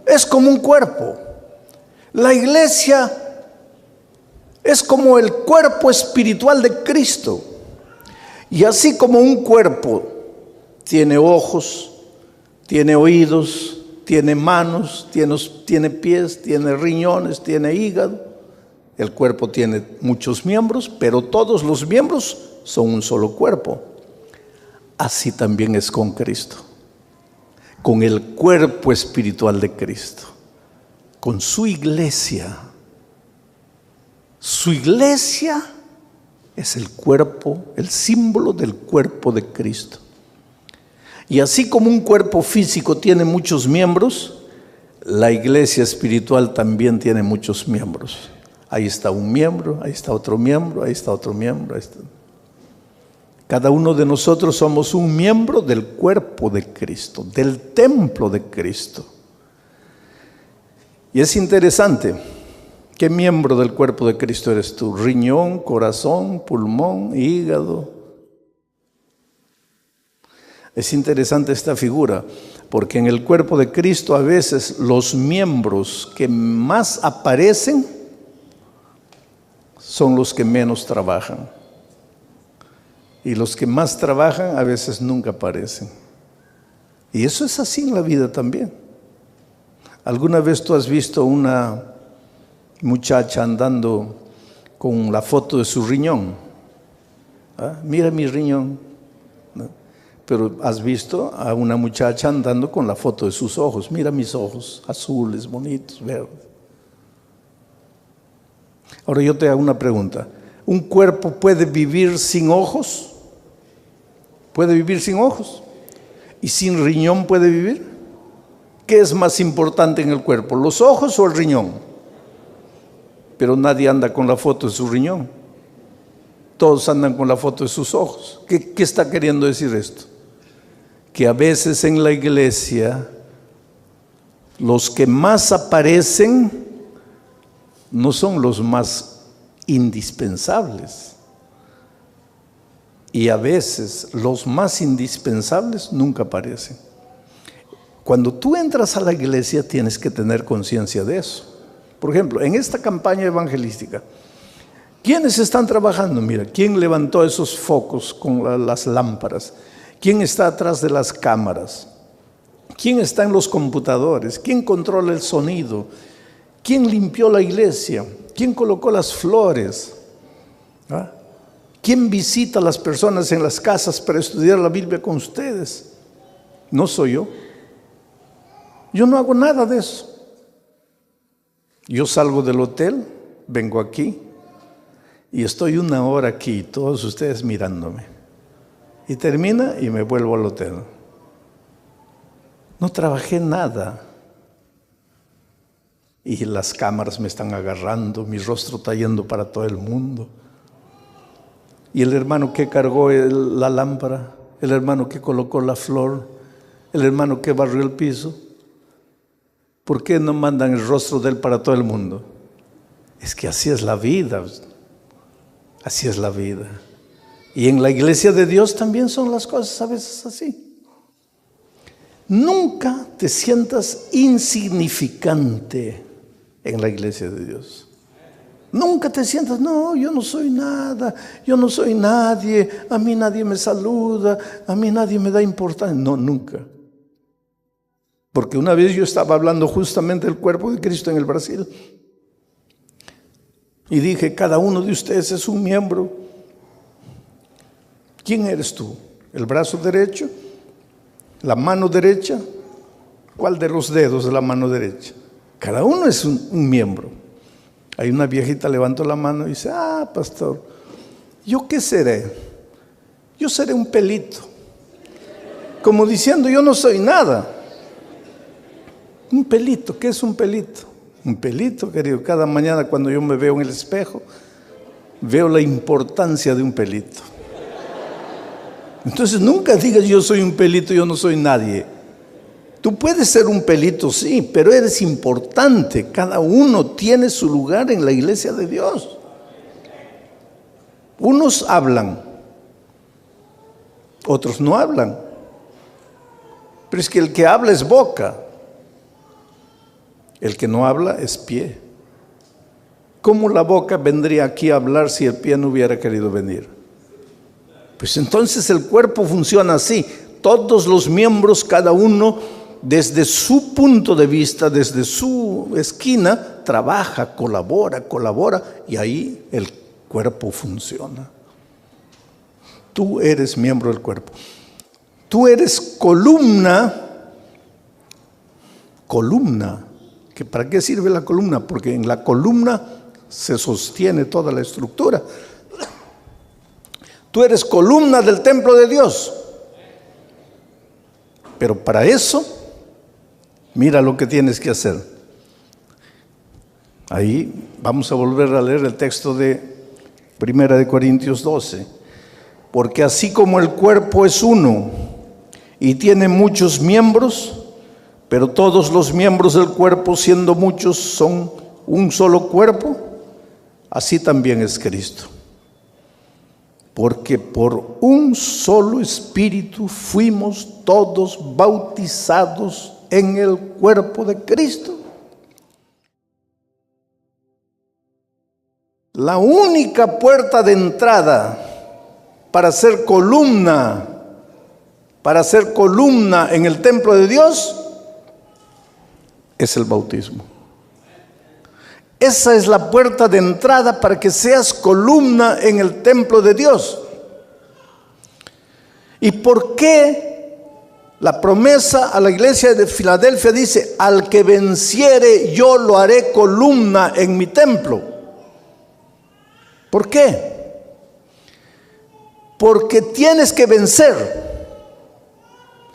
es como un cuerpo. La iglesia Es como el cuerpo espiritual de Cristo. Y así como un cuerpo tiene ojos, tiene oídos, tiene manos, tiene pies, tiene riñones, tiene hígado. El cuerpo tiene muchos miembros, pero todos los miembros son un solo cuerpo. Así también es con Cristo, con el cuerpo espiritual de Cristo, con su iglesia. Su iglesia es el cuerpo, el símbolo del cuerpo de Cristo. Y así como un cuerpo físico tiene muchos miembros, la iglesia espiritual también tiene muchos miembros. Ahí está un miembro, ahí está otro miembro, ahí está otro miembro. Ahí está. Cada uno de nosotros somos un miembro del cuerpo de Cristo, del templo de Cristo. Y es interesante, ¿qué miembro del cuerpo de Cristo eres tú? Riñón, corazón, pulmón, hígado. Es interesante esta figura, porque en el cuerpo de Cristo a veces los miembros que más aparecen son los que menos trabajan. Y los que más trabajan a veces nunca aparecen. Y eso es así en la vida también. ¿Alguna vez tú has visto una muchacha andando con la foto de su riñón? ¿Ah? Mira mi riñón. ¿No? Pero has visto a una muchacha andando con la foto de sus ojos. Mira mis ojos, azules, bonitos, verdes. Ahora yo te hago una pregunta. ¿Un cuerpo puede vivir sin ojos? ¿Puede vivir sin ojos? ¿Y sin riñón puede vivir? ¿Qué es más importante en el cuerpo, los ojos o el riñón? Pero nadie anda con la foto de su riñón. Todos andan con la foto de sus ojos. ¿Qué está queriendo decir esto? Que a veces en la iglesia los que más aparecen no son los más indispensables. Y a veces los más indispensables nunca aparecen. Cuando tú entras a la iglesia tienes que tener conciencia de eso. Por ejemplo, en esta campaña evangelística, ¿quiénes están trabajando? Mira, ¿quién levantó esos focos con las lámparas? ¿Quién está atrás de las cámaras? ¿Quién está en los computadores? ¿Quién controla el sonido? ¿Quién limpió la iglesia? ¿Quién colocó las flores? ¿Ah? ¿Quién visita a las personas en las casas para estudiar la Biblia con ustedes? No soy yo. Yo no hago nada de eso. Yo salgo del hotel, vengo aquí y estoy 1 hora aquí, todos ustedes mirándome. Y termina y me vuelvo al hotel. No trabajé nada. Y las cámaras me están agarrando, mi rostro está yendo para todo el mundo. Y el hermano que cargó la lámpara, el hermano que colocó la flor, el hermano que barrió el piso, ¿por qué no mandan el rostro de él para todo el mundo? Es que así es la vida, así es la vida. Y en la iglesia de Dios también son las cosas a veces así. Nunca te sientas insignificante en la iglesia de Dios. Nunca te sientas, no, yo no soy nada, yo no soy nadie, a mí nadie me saluda, a mí nadie me da importancia. No, nunca. Porque una vez yo estaba hablando justamente del cuerpo de Cristo en el Brasil y dije, cada uno de ustedes es un miembro. ¿Quién eres tú? ¿El brazo derecho? ¿La mano derecha? ¿Cuál de los dedos de la mano derecha? Cada uno es un miembro. Hay una viejita levantó la mano y dice, pastor, ¿yo qué seré? Yo seré un pelito. Como diciendo, yo no soy nada. Un pelito, ¿qué es un pelito? Un pelito, querido. Cada mañana cuando yo me veo en el espejo, veo la importancia de un pelito. Entonces nunca digas yo soy un pelito, yo no soy nadie. Tú puedes ser un pelito, sí, pero eres importante. Cada uno tiene su lugar en la iglesia de Dios. Unos hablan, otros no hablan. Pero es que el que habla es boca. El que no habla es pie. ¿Cómo la boca vendría aquí a hablar si el pie no hubiera querido venir? Pues entonces el cuerpo funciona así. Todos los miembros, cada uno desde su punto de vista, desde su esquina, trabaja, colabora, y ahí el cuerpo funciona. Tú eres miembro del cuerpo. Tú eres columna. ¿Para qué sirve la columna? Porque en la columna se sostiene toda la estructura. Tú eres columna del templo de Dios. Pero para eso, mira lo que tienes que hacer. Ahí vamos a volver a leer el texto de 1 Corintios 12. Porque así como el cuerpo es uno y tiene muchos miembros, pero todos los miembros del cuerpo, siendo muchos, son un solo cuerpo, así también es Cristo. Porque por un solo espíritu fuimos todos bautizados en el cuerpo de Cristo. La única puerta de entrada para ser columna en el templo de Dios es el bautismo. Esa es la puerta de entrada para que seas columna en el templo de Dios. ¿Y por qué la promesa a la iglesia de Filadelfia dice: al que venciere yo lo haré columna en mi templo? ¿Por qué? Porque tienes que vencer.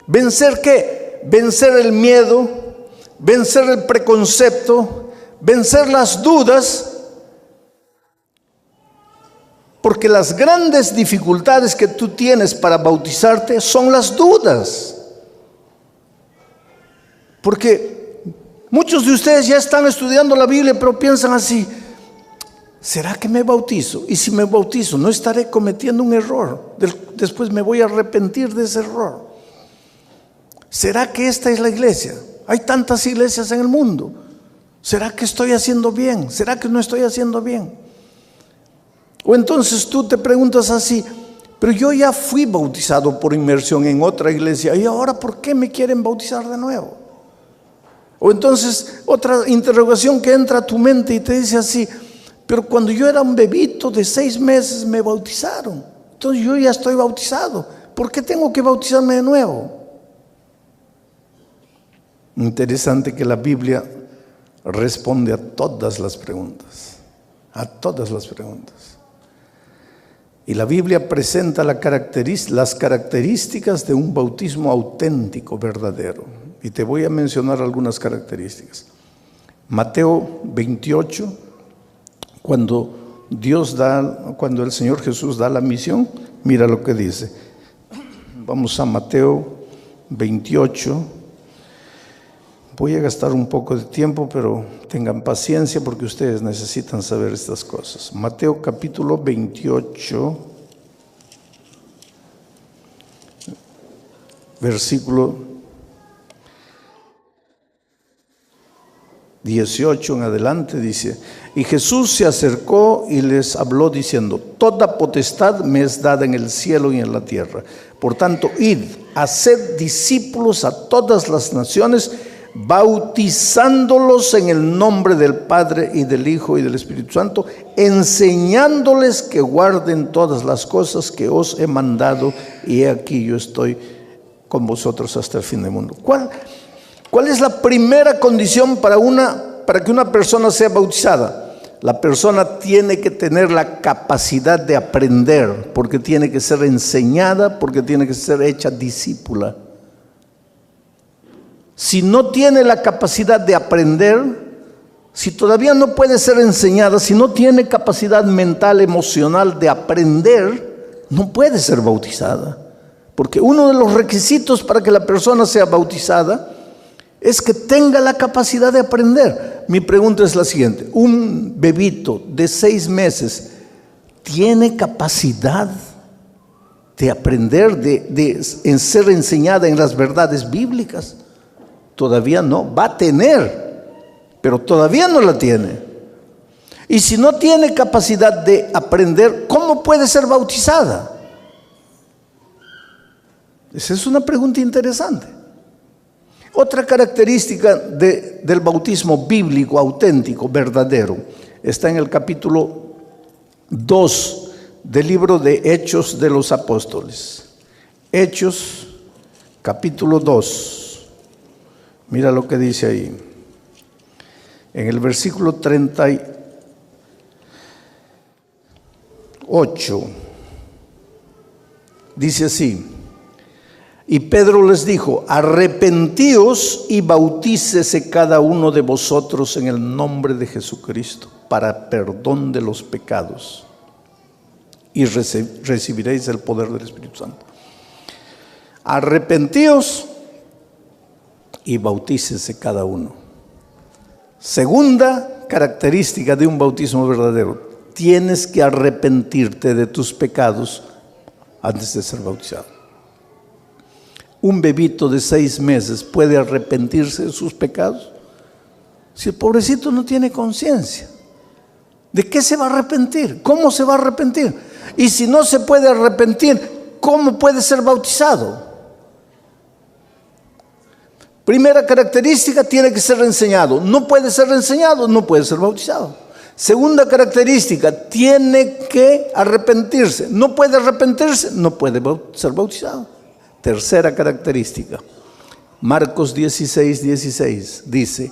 ¿Vencer qué? Vencer el miedo, vencer el preconcepto, vencer las dudas, porque las grandes dificultades que tú tienes para bautizarte son las dudas. Porque muchos de ustedes ya están estudiando la Biblia, pero piensan así: ¿será que me bautizo? Y si me bautizo, ¿no estaré cometiendo un error? Después me voy a arrepentir de ese error. ¿Será que esta es la iglesia? Hay tantas iglesias en el mundo. ¿Será que estoy haciendo bien? ¿Será que no estoy haciendo bien? O entonces tú te preguntas así: pero yo ya fui bautizado por inmersión en otra iglesia, ¿y ahora por qué me quieren bautizar de nuevo? O entonces otra interrogación que entra a tu mente y te dice así: pero cuando yo era un bebito de 6 meses me bautizaron, entonces yo ya estoy bautizado, ¿por qué tengo que bautizarme de nuevo? Interesante que la Biblia responde a todas las preguntas, Y la Biblia presenta las características de un bautismo auténtico, verdadero. Y te voy a mencionar algunas características. Mateo 28, cuando el Señor Jesús da la misión, mira lo que dice. Vamos a Mateo 28. Voy a gastar un poco de tiempo, pero tengan paciencia porque ustedes necesitan saber estas cosas. Mateo capítulo 28, versículo 18 en adelante dice: y Jesús se acercó y les habló diciendo: toda potestad me es dada en el cielo y en la tierra. Por tanto, id, haced discípulos a todas las naciones, bautizándolos en el nombre del Padre y del Hijo y del Espíritu Santo, enseñándoles que guarden todas las cosas que os he mandado, y he aquí yo estoy con vosotros hasta el fin del mundo. ¿Cuál es la primera condición para que una persona sea bautizada? La persona tiene que tener la capacidad de aprender, porque tiene que ser enseñada, porque tiene que ser hecha discípula. Si no tiene la capacidad de aprender, si todavía no puede ser enseñada, si no tiene capacidad mental, emocional de aprender, no puede ser bautizada. Porque uno de los requisitos para que la persona sea bautizada es que tenga la capacidad de aprender. Mi pregunta es la siguiente: ¿un bebito de 6 meses tiene capacidad de aprender, de ser enseñada en las verdades bíblicas? Todavía no, va a tener, pero todavía no la tiene. Y si no tiene capacidad de aprender, ¿cómo puede ser bautizada? Esa es una pregunta interesante. Otra característica del bautismo bíblico, auténtico, verdadero, está en el capítulo 2 del libro de Hechos de los Apóstoles. Hechos, capítulo 2. Mira lo que dice ahí. En el versículo 38, dice así: y Pedro les dijo: arrepentíos y bautícese cada uno de vosotros en el nombre de Jesucristo para perdón de los pecados, y recibiréis el poder del Espíritu Santo. Arrepentíos y bautícese cada uno. Segunda característica de un bautismo verdadero: tienes que arrepentirte de tus pecados antes de ser bautizado. Un bebito de 6 meses puede arrepentirse de sus pecados si el pobrecito no tiene conciencia. ¿De qué se va a arrepentir? ¿Cómo se va a arrepentir? Y si no se puede arrepentir, ¿cómo puede ser bautizado? Primera característica: tiene que ser enseñado. No puede ser enseñado, no puede ser bautizado. Segunda característica: tiene que arrepentirse. No puede arrepentirse, no puede ser bautizado. Tercera característica: Marcos 16:16 dice: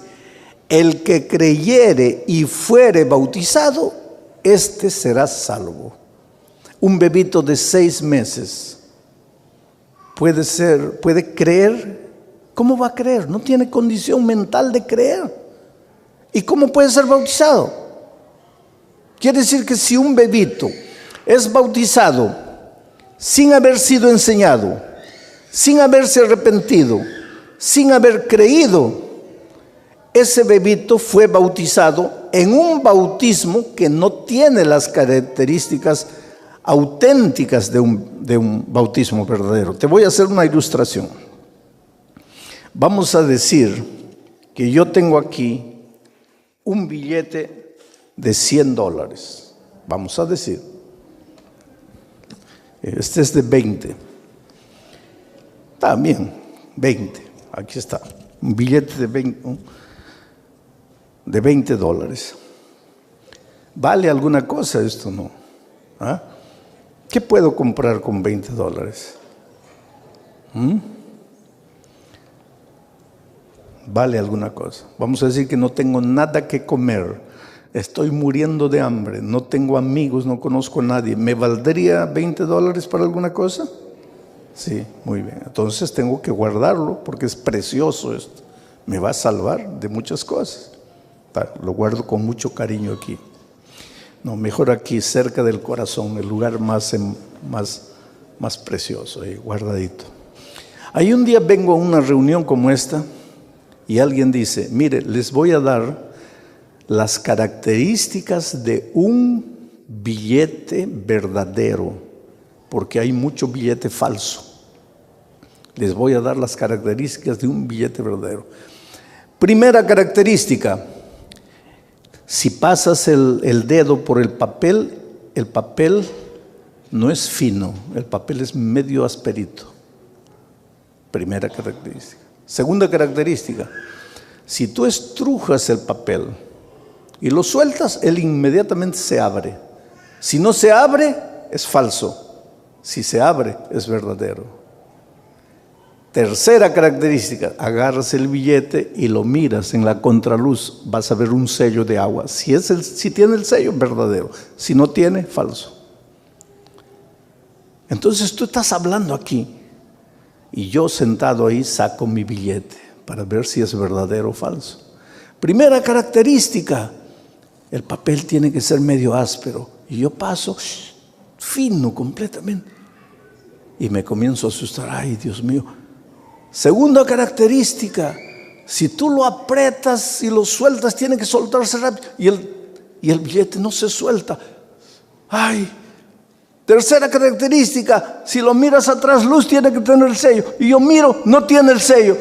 el que creyere y fuere bautizado, éste será salvo. Un bebito de 6 meses puede creer. ¿Cómo va a creer? No tiene condición mental de creer. ¿Y cómo puede ser bautizado? Quiere decir que si un bebito es bautizado sin haber sido enseñado, sin haberse arrepentido, sin haber creído, ese bebito fue bautizado en un bautismo que no tiene las características auténticas de un bautismo verdadero. Te voy a hacer una ilustración. Vamos a decir que yo tengo aquí un billete de $100. Vamos a decir, este es de 20. También 20, aquí está, un billete de $20. ¿Vale alguna cosa esto? No. ¿Ah? ¿Qué puedo comprar con $20? ¿Vale alguna cosa? Vamos a decir que no tengo nada que comer, estoy muriendo de hambre, no tengo amigos, no conozco a nadie. ¿Me valdría $20 para alguna cosa? Sí, muy bien. Entonces tengo que guardarlo porque es precioso esto. Me va a salvar de muchas cosas. Lo guardo con mucho cariño aquí. No, mejor aquí, cerca del corazón, el lugar más precioso, ahí, guardadito. Ahí un día vengo a una reunión como esta y alguien dice: mire, les voy a dar las características de un billete verdadero, porque hay mucho billete falso. Les voy a dar las características de un billete verdadero. Primera característica: si pasas el dedo por el papel no es fino, el papel es medio asperito. Primera característica. Segunda característica: si tú estrujas el papel y lo sueltas, él inmediatamente se abre. Si no se abre, es falso. Si se abre, es verdadero. Tercera característica: agarras el billete y lo miras en la contraluz, vas a ver un sello de agua. Si tiene el sello, verdadero. Si no tiene, falso. Entonces tú estás hablando aquí y yo sentado ahí saco mi billete para ver si es verdadero o falso. Primera característica: el papel tiene que ser medio áspero y yo paso fino completamente y me comienzo a asustar. Ay, Dios mío. Segunda característica: si tú lo aprietas y lo sueltas, tiene que soltarse rápido y el billete no se suelta. Ay. Tercera característica: si lo miras atrás, luz, tiene que tener el sello. Y yo miro, no tiene el sello.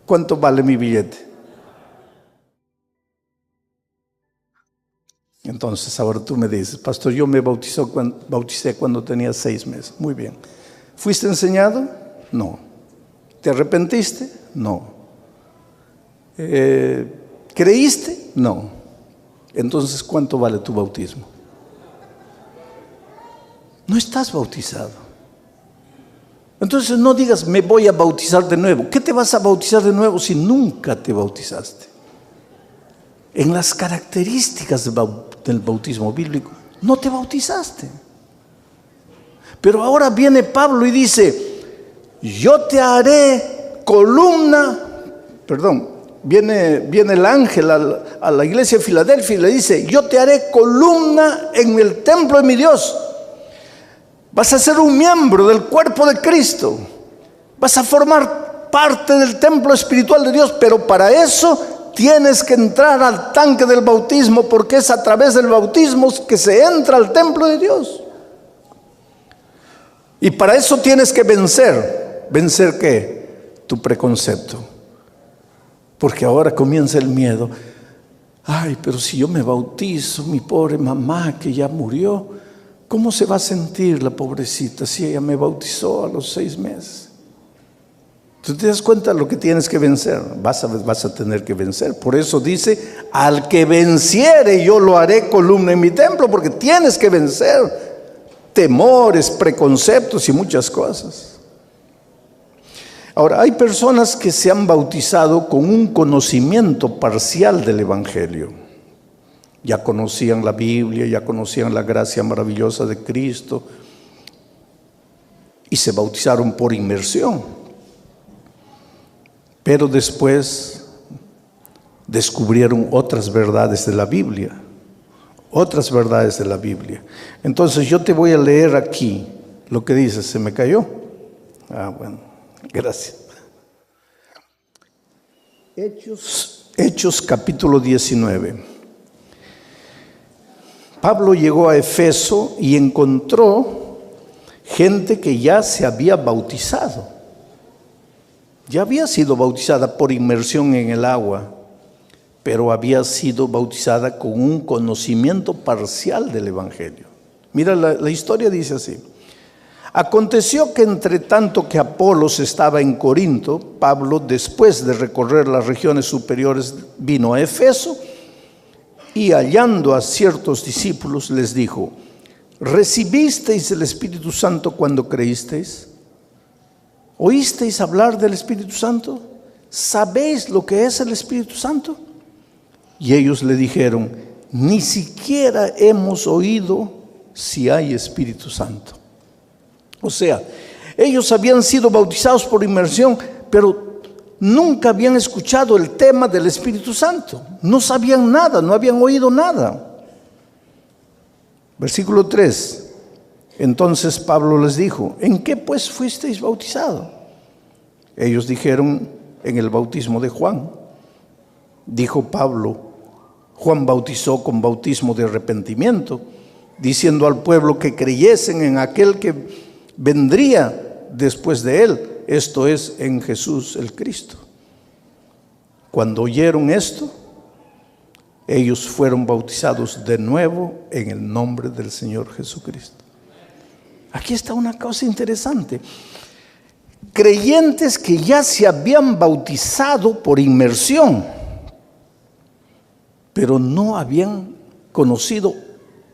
¿Cuánto vale mi billete? Entonces ahora tú me dices, pastor, yo me bauticé cuando tenía 6 meses. Muy bien. ¿Fuiste enseñado? No. ¿Te arrepentiste? No. ¿Creíste? No. Entonces, ¿cuánto vale tu bautismo? No estás bautizado. Entonces no digas, me voy a bautizar de nuevo. ¿Qué te vas a bautizar de nuevo si nunca te bautizaste? En las características del bautismo bíblico, no te bautizaste. Pero ahora viene Pablo y dice, yo te haré columna, viene el ángel a la iglesia de Filadelfia y le dice, yo te haré columna en el templo de mi Dios. Vas a ser un miembro del cuerpo de Cristo. Vas a formar parte del templo espiritual de Dios, pero para eso tienes que entrar al tanque del bautismo, porque es a través del bautismo que se entra al templo de Dios. Y para eso tienes que vencer. ¿Vencer qué? Tu preconcepto. Porque ahora comienza el miedo. Ay, pero si yo me bautizo, mi pobre mamá que ya murió, ¿cómo se va a sentir la pobrecita si ella me bautizó a los 6 meses? ¿Tú te das cuenta de lo que tienes que vencer? Vas a tener que vencer. Por eso dice, al que venciere yo lo haré columna en mi templo, porque tienes que vencer temores, preconceptos y muchas cosas. Ahora, hay personas que se han bautizado con un conocimiento parcial del Evangelio. Ya conocían la Biblia, ya conocían la gracia maravillosa de Cristo y se bautizaron por inmersión. Pero después descubrieron otras verdades de la Biblia. Otras verdades de la Biblia. Entonces yo te voy a leer aquí lo que dice. ¿Se me cayó? Bueno, gracias. Hechos capítulo 19. Pablo llegó a Efeso y encontró gente que ya se había bautizado. Ya había sido bautizada por inmersión en el agua, pero había sido bautizada con un conocimiento parcial del Evangelio. Mira, la historia dice así. Aconteció que entre tanto que Apolos estaba en Corinto, Pablo, después de recorrer las regiones superiores, vino a Efeso y hallando a ciertos discípulos les dijo, ¿recibisteis el Espíritu Santo cuando creísteis? ¿Oísteis hablar del Espíritu Santo? ¿Sabéis lo que es el Espíritu Santo? Y ellos le dijeron, ni siquiera hemos oído si hay Espíritu Santo. O sea, ellos habían sido bautizados por inmersión, pero nunca habían escuchado el tema del Espíritu Santo. No sabían nada, no habían oído nada. Versículo 3. Entonces Pablo les dijo, ¿en qué pues fuisteis bautizados? Ellos dijeron, en el bautismo de Juan. Dijo Pablo, Juan bautizó con bautismo de arrepentimiento, diciendo al pueblo que creyesen en aquel que vendría después de él, esto es, en Jesús el Cristo. Cuando oyeron esto, ellos fueron bautizados de nuevo en el nombre del Señor Jesucristo. Aquí está una cosa interesante. Creyentes que ya se habían bautizado por inmersión, pero no habían conocido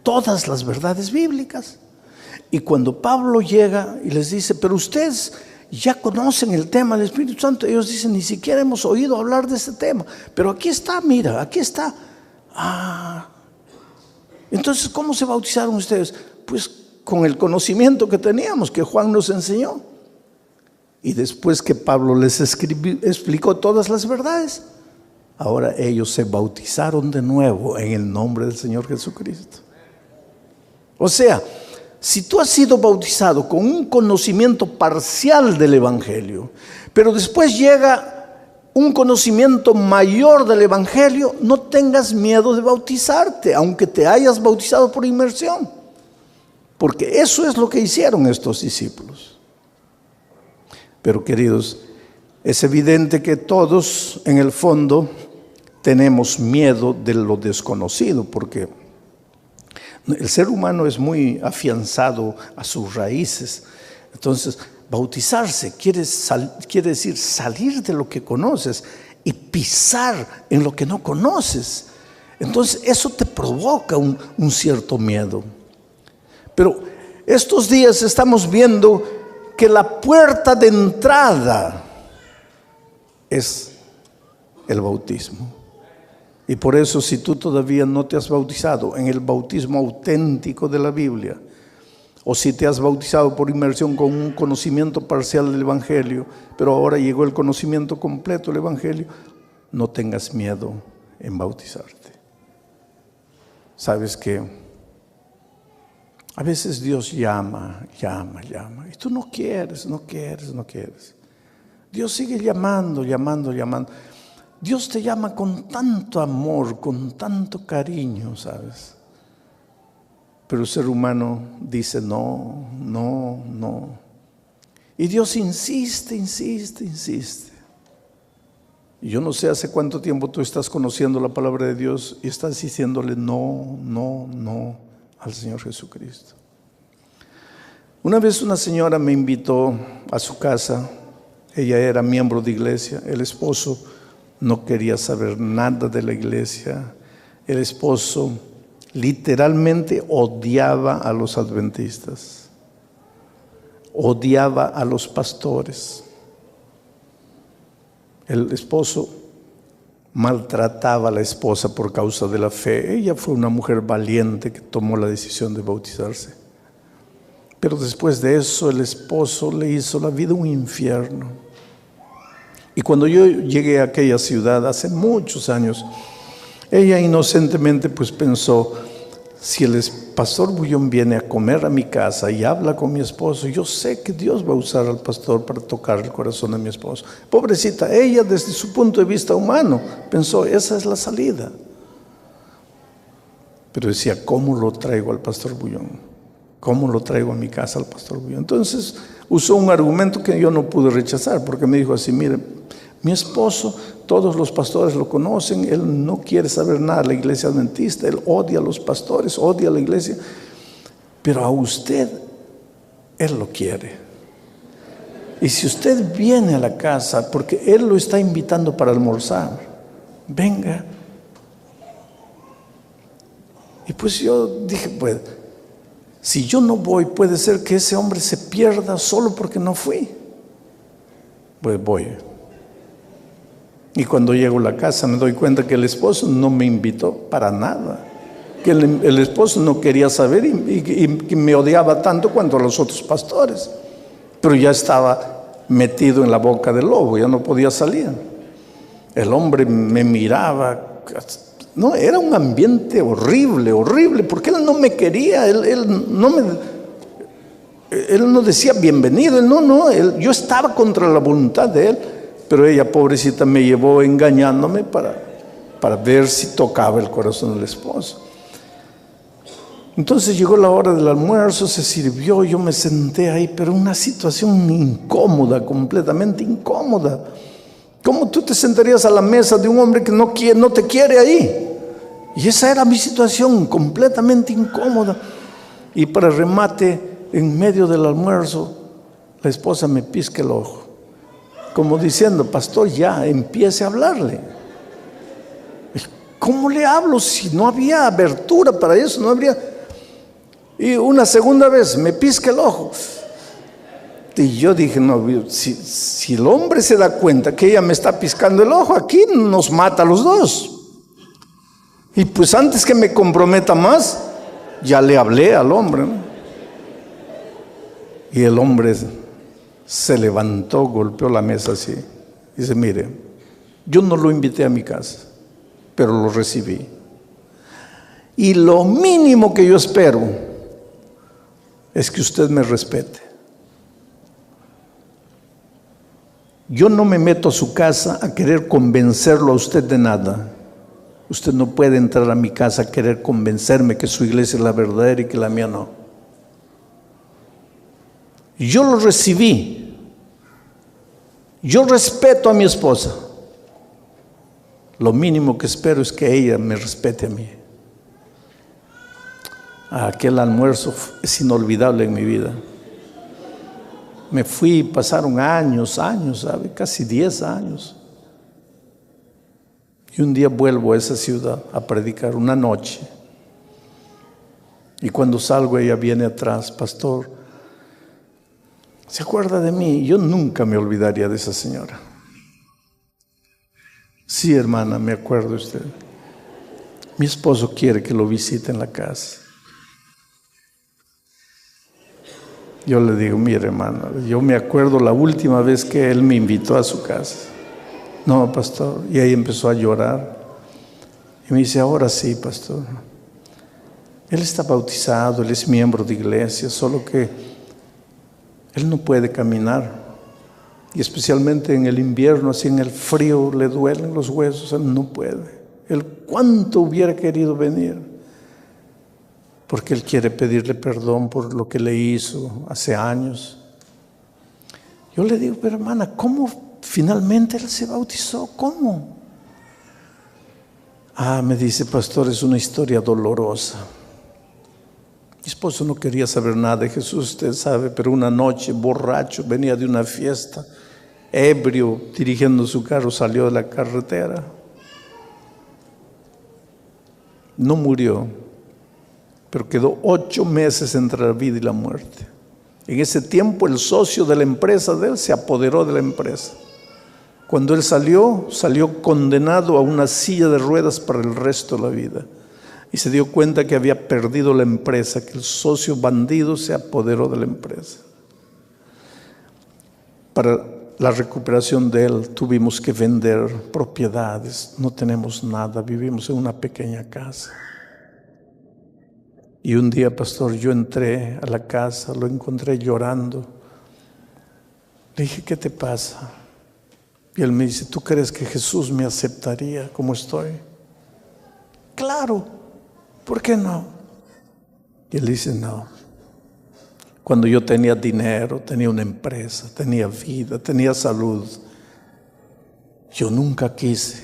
todas las verdades bíblicas. Y cuando Pablo llega y les dice, pero ustedes ya conocen el tema del Espíritu Santo, ellos dicen, ni siquiera hemos oído hablar de este tema, pero aquí está, mira, aquí está. Entonces, ¿cómo se bautizaron ustedes? Pues con el conocimiento que teníamos, que Juan nos enseñó. Y después que Pablo les explicó todas las verdades, ahora ellos se bautizaron de nuevo en el nombre del Señor Jesucristo. O sea, si tú has sido bautizado con un conocimiento parcial del Evangelio, pero después llega un conocimiento mayor del Evangelio, no tengas miedo de bautizarte, aunque te hayas bautizado por inmersión. Porque eso es lo que hicieron estos discípulos. Pero queridos, es evidente que todos en el fondo tenemos miedo de lo desconocido, porque El ser humano es muy afianzado a sus raíces. Entonces, bautizarse quiere decir salir de lo que conoces y pisar en lo que no conoces. Entonces, eso te provoca un cierto miedo. Pero estos días estamos viendo que la puerta de entrada es el bautismo. Y por eso, si tú todavía no te has bautizado en el bautismo auténtico de la Biblia, o si te has bautizado por inmersión con un conocimiento parcial del Evangelio, pero ahora llegó el conocimiento completo del Evangelio, no tengas miedo en bautizarte. Sabes que a veces Dios llama, y tú no quieres. Dios sigue llamando. Dios te llama con tanto amor, con tanto cariño, ¿sabes? Pero el ser humano dice no. Y Dios insiste. Y yo no sé hace cuánto tiempo tú estás conociendo la palabra de Dios y estás diciéndole no al Señor Jesucristo. Una vez una señora me invitó a su casa. Ella era miembro de iglesia. El esposo no quería saber nada de la iglesia. El esposo literalmente odiaba a los adventistas, odiaba a los pastores. El esposo maltrataba a la esposa por causa de la fe. Ella fue una mujer valiente que tomó la decisión de bautizarse. Pero después de eso, el esposo le hizo la vida un infierno. Y cuando yo llegué a aquella ciudad hace muchos años, ella inocentemente pues pensó, si el pastor Bullón viene a comer a mi casa y habla con mi esposo, yo sé que Dios va a usar al pastor para tocar el corazón de mi esposo. Pobrecita, ella desde su punto de vista humano pensó, esa es la salida. Pero decía, ¿cómo lo traigo al pastor Bullón? ¿Cómo lo traigo a mi casa al pastor Bullón? Entonces usó un argumento que yo no pude rechazar, porque me dijo así, mire, mi esposo, todos los pastores lo conocen, él no quiere saber nada de la iglesia adventista, él odia a los pastores, odia a la iglesia, pero a usted, él lo quiere. Y si usted viene a la casa, porque él lo está invitando para almorzar, venga. Y pues yo dije, pues, si yo no voy, puede ser que ese hombre se pierda solo porque no fui. Pues voy. Y cuando llego a la casa me doy cuenta que el esposo no me invitó para nada. Que el esposo no quería saber y me odiaba tanto cuanto a los otros pastores. Pero ya estaba metido en la boca del lobo, ya no podía salir. El hombre me miraba. No, era un ambiente horrible, porque él no me quería, él no decía bienvenido, yo estaba contra la voluntad de él. Pero ella, pobrecita, me llevó engañándome para ver si tocaba el corazón del esposo. Entonces llegó la hora del almuerzo, se sirvió, yo me senté ahí, pero una situación incómoda, completamente incómoda. ¿Cómo tú te sentarías a la mesa de un hombre que no te quiere ahí? Y esa era mi situación, completamente incómoda. Y para remate, en medio del almuerzo, la esposa me pisca el ojo, como diciendo, pastor, ya empiece a hablarle. ¿Cómo le hablo si no había abertura para eso? No habría. Y una segunda vez me pisca el ojo. Y yo dije, no, si el hombre se da cuenta que ella me está piscando el ojo, aquí nos mata a los dos. Y pues antes que me comprometa más, ya le hablé al hombre, ¿no? Y el hombre se levantó, golpeó la mesa así. Dice, mire, yo no lo invité a mi casa, pero lo recibí. Y lo mínimo que yo espero es que usted me respete. Yo no me meto a su casa a querer convencerlo a usted de nada. Usted no puede entrar a mi casa a querer convencerme que su iglesia es la verdadera y que la mía no. Yo lo recibí. Yo respeto a mi esposa. Lo mínimo que espero es que ella me respete a mí. Aquel almuerzo es inolvidable en mi vida. Me fui, pasaron años, ¿sabe? Casi 10 años. Y un día vuelvo a esa ciudad a predicar, una noche. Y cuando salgo, ella viene atrás: pastor, ¿se acuerda de mí? Yo nunca me olvidaría de esa señora. Sí, hermana, me acuerdo de usted. Mi esposo quiere que lo visite en la casa. Yo le digo: mire, hermana, yo me acuerdo la última vez que él me invitó a su casa. No, pastor. Y ahí empezó a llorar. Y me dice: ahora sí, pastor. Él está bautizado, él es miembro de iglesia, solo que él no puede caminar. Y especialmente en el invierno, así en el frío, le duelen los huesos, él no puede. Él cuánto hubiera querido venir, porque él quiere pedirle perdón por lo que le hizo hace años. Yo le digo: pero hermana, ¿cómo finalmente él se bautizó? ¿Cómo? Me dice: pastor, es una historia dolorosa. Mi esposo no quería saber nada de Jesús, usted sabe, pero una noche, borracho, venía de una fiesta, ebrio, dirigiendo su carro, salió de la carretera. No murió, pero quedó 8 meses entre la vida y la muerte. En ese tiempo el socio de la empresa de él se apoderó de la empresa. Cuando él salió condenado a una silla de ruedas para el resto de la vida. Y se dio cuenta que había perdido la empresa, que el socio bandido se apoderó de la empresa. Para la recuperación de él tuvimos que vender propiedades, no tenemos nada, vivimos en una pequeña casa. Y un día, pastor, yo entré a la casa, lo encontré llorando. Le dije: ¿qué te pasa? Y él me dice: ¿tú crees que Jesús me aceptaría como estoy? Claro, ¿por qué no? Y él dice: no. Cuando yo tenía dinero, tenía una empresa, tenía vida, tenía salud, yo nunca quise.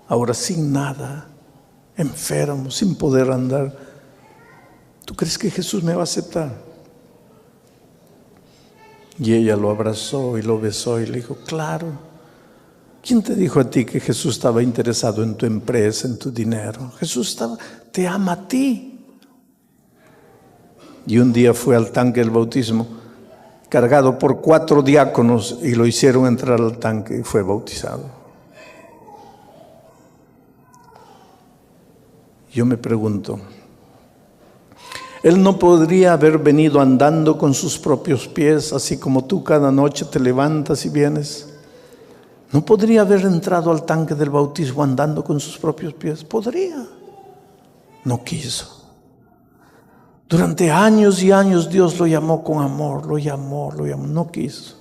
Ahora sin nada, enfermo, sin poder andar, ¿tú crees que Jesús me va a aceptar? Y ella lo abrazó y lo besó y le dijo: claro. ¿Quién te dijo a ti que Jesús estaba interesado en tu empresa, en tu dinero? Jesús te ama a ti. Y un día fue al tanque del bautismo, cargado por 4 diáconos, y lo hicieron entrar al tanque y fue bautizado. Yo me pregunto, él no podría haber venido andando con sus propios pies, así como tú cada noche te levantas y vienes. ¿No podría haber entrado al tanque del bautismo andando con sus propios pies? Podría. No quiso. Durante años y años Dios lo llamó con amor, lo llamó, no quiso.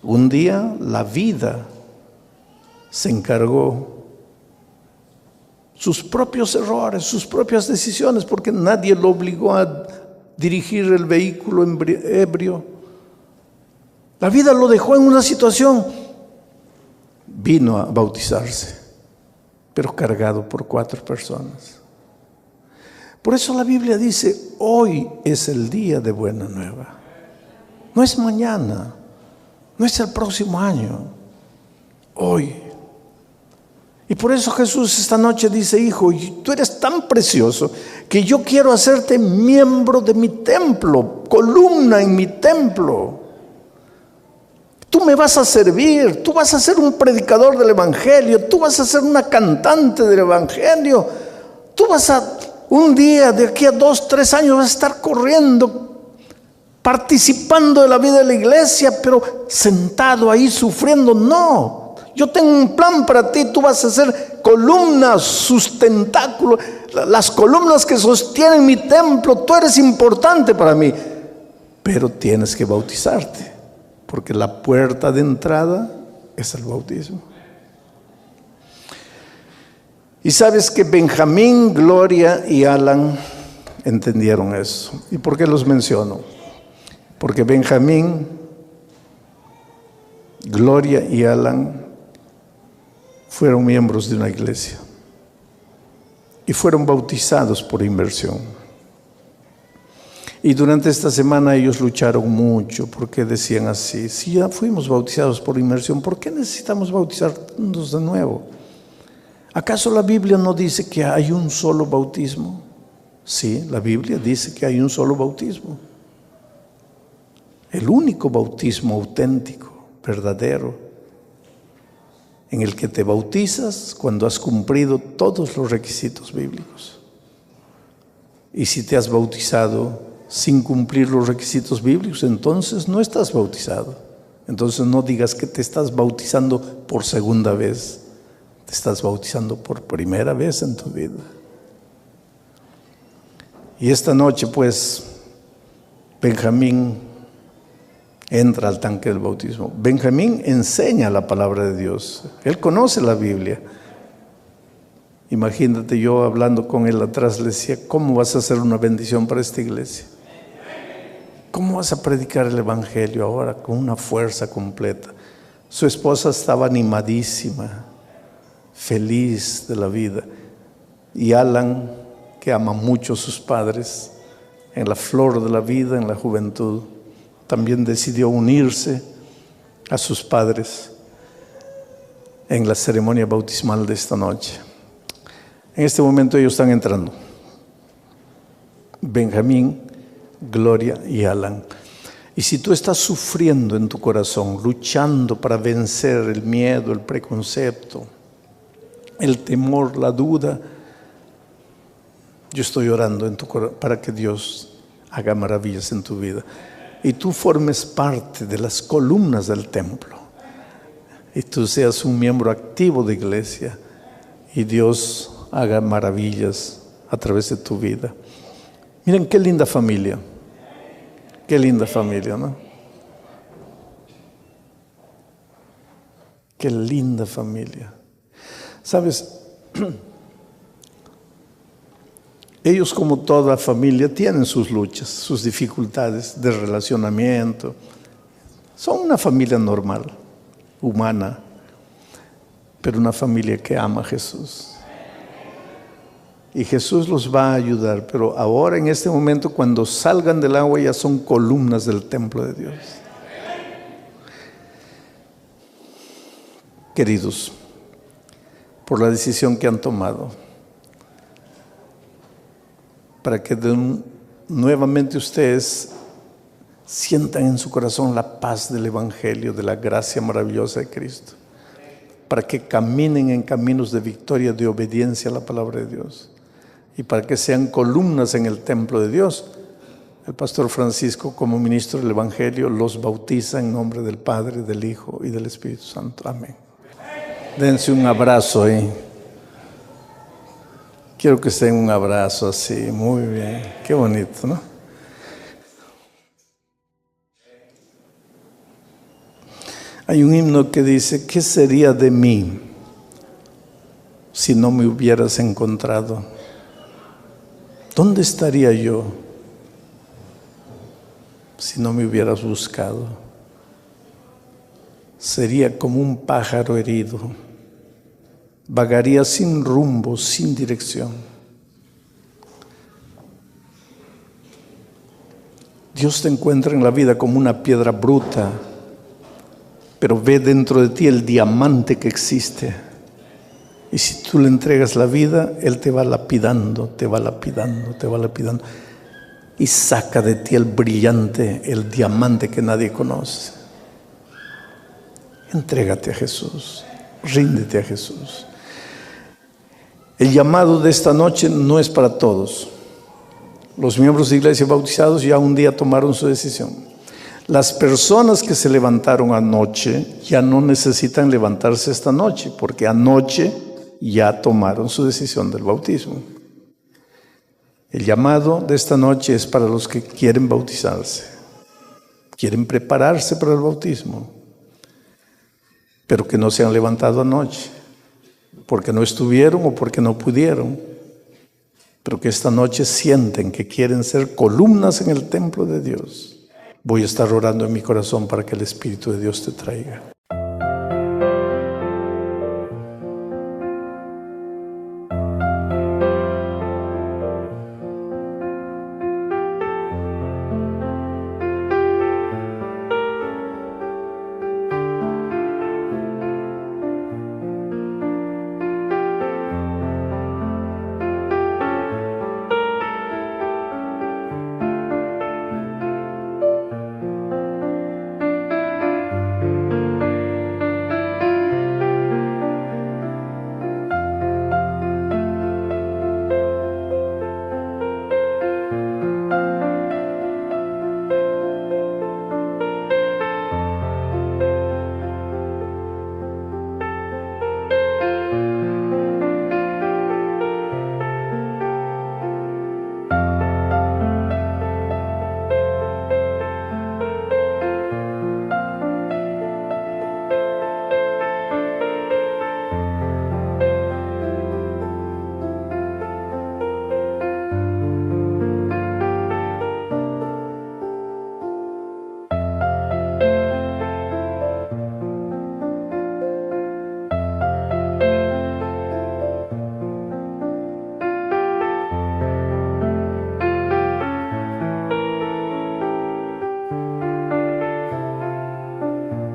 Un día la vida se encargó, sus propios errores, sus propias decisiones, porque nadie lo obligó a dirigir el vehículo ebrio. La vida lo dejó en una situación. Vino a bautizarse, pero cargado por 4 personas. Por eso la Biblia dice: hoy es el día de buena nueva. No es mañana, no es el próximo año, hoy. Y por eso Jesús esta noche dice: hijo, tú eres tan precioso que yo quiero hacerte miembro de mi templo, columna en mi templo. Tú me vas a servir, tú vas a ser un predicador del evangelio, tú vas a ser una cantante del evangelio, tú vas a, un día, de aquí a 2, 3 años, vas a estar corriendo, participando de la vida de la iglesia, pero sentado ahí sufriendo. No, yo tengo un plan para ti. Tú vas a ser columnas, sustentáculo, las columnas que sostienen mi templo. Tú eres importante para mí, pero tienes que bautizarte, porque la puerta de entrada es el bautismo. Y sabes que Benjamín, Gloria y Alan entendieron eso. ¿Y por qué los menciono? Porque Benjamín, Gloria y Alan fueron miembros de una iglesia. y fueron bautizados por inmersión. Y durante esta semana ellos lucharon mucho porque decían así: si ya fuimos bautizados por inmersión, ¿por qué necesitamos bautizarnos de nuevo? ¿Acaso la Biblia no dice que hay un solo bautismo? Sí, la Biblia dice que hay un solo bautismo. El único bautismo auténtico, verdadero, en el que te bautizas cuando has cumplido todos los requisitos bíblicos. Y si te has bautizado sin cumplir los requisitos bíblicos, entonces no estás bautizado. Entonces no digas que te estás bautizando por segunda vez. Te estás bautizando por primera vez en tu vida. Y esta noche, pues, Benjamín entra al tanque del bautismo. Benjamín enseña la palabra de Dios. Él conoce la Biblia. Imagínate, yo hablando con él atrás le decía: ¿cómo vas a hacer una bendición para esta iglesia? ¿Cómo vas a predicar el evangelio ahora con una fuerza completa? Su esposa estaba animadísima, feliz de la vida. Y Alan, que ama mucho a sus padres, en la flor de la vida, en la juventud, también decidió unirse a sus padres en la ceremonia bautismal de esta noche. En este momento ellos están entrando: Benjamín, Gloria y Alan. Y si tú estás sufriendo en tu corazón, luchando para vencer el miedo, el preconcepto, el temor, la duda, yo estoy orando en tu corazón para que Dios haga maravillas en tu vida y tú formes parte de las columnas del templo y tú seas un miembro activo de iglesia y Dios haga maravillas a través de tu vida. Miren qué linda familia, ¿no? Qué linda familia. ¿Sabes? Ellos, como toda familia, tienen sus luchas, sus dificultades de relacionamiento. Son una familia normal, humana, pero una familia que ama a Jesús. Y Jesús los va a ayudar, pero ahora, en este momento, cuando salgan del agua, ya son columnas del templo de Dios. Queridos, por la decisión que han tomado, para que nuevamente ustedes sientan en su corazón la paz del Evangelio, de la gracia maravillosa de Cristo, para que caminen en caminos de victoria, de obediencia a la palabra de Dios, y para que sean columnas en el templo de Dios. El pastor Francisco, como ministro del Evangelio, los bautiza en nombre del Padre, del Hijo y del Espíritu Santo. Amén. Dense un abrazo ahí. Quiero que se den un abrazo así, muy bien, qué bonito, ¿no? Hay un himno que dice: ¿qué sería de mí si no me hubieras encontrado? ¿Dónde estaría yo si no me hubieras buscado? Sería como un pájaro herido. Vagaría sin rumbo, sin dirección. Dios te encuentra en la vida como una piedra bruta, pero ve dentro de ti el diamante que existe. Y si tú le entregas la vida, Él te va lapidando, te va lapidando, te va lapidando. Y saca de ti el brillante, el diamante que nadie conoce. Entrégate a Jesús, ríndete a Jesús. El llamado de esta noche no es para todos. Los miembros de iglesia bautizados ya un día tomaron su decisión. Las personas que se levantaron anoche ya no necesitan levantarse esta noche, porque anoche ya tomaron su decisión del bautismo. El llamado de esta noche es para los que quieren bautizarse, quieren prepararse para el bautismo, pero que no se han levantado anoche, porque no estuvieron o porque no pudieron, pero que esta noche sienten que quieren ser columnas en el templo de Dios. Voy a estar orando en mi corazón para que el Espíritu de Dios te traiga.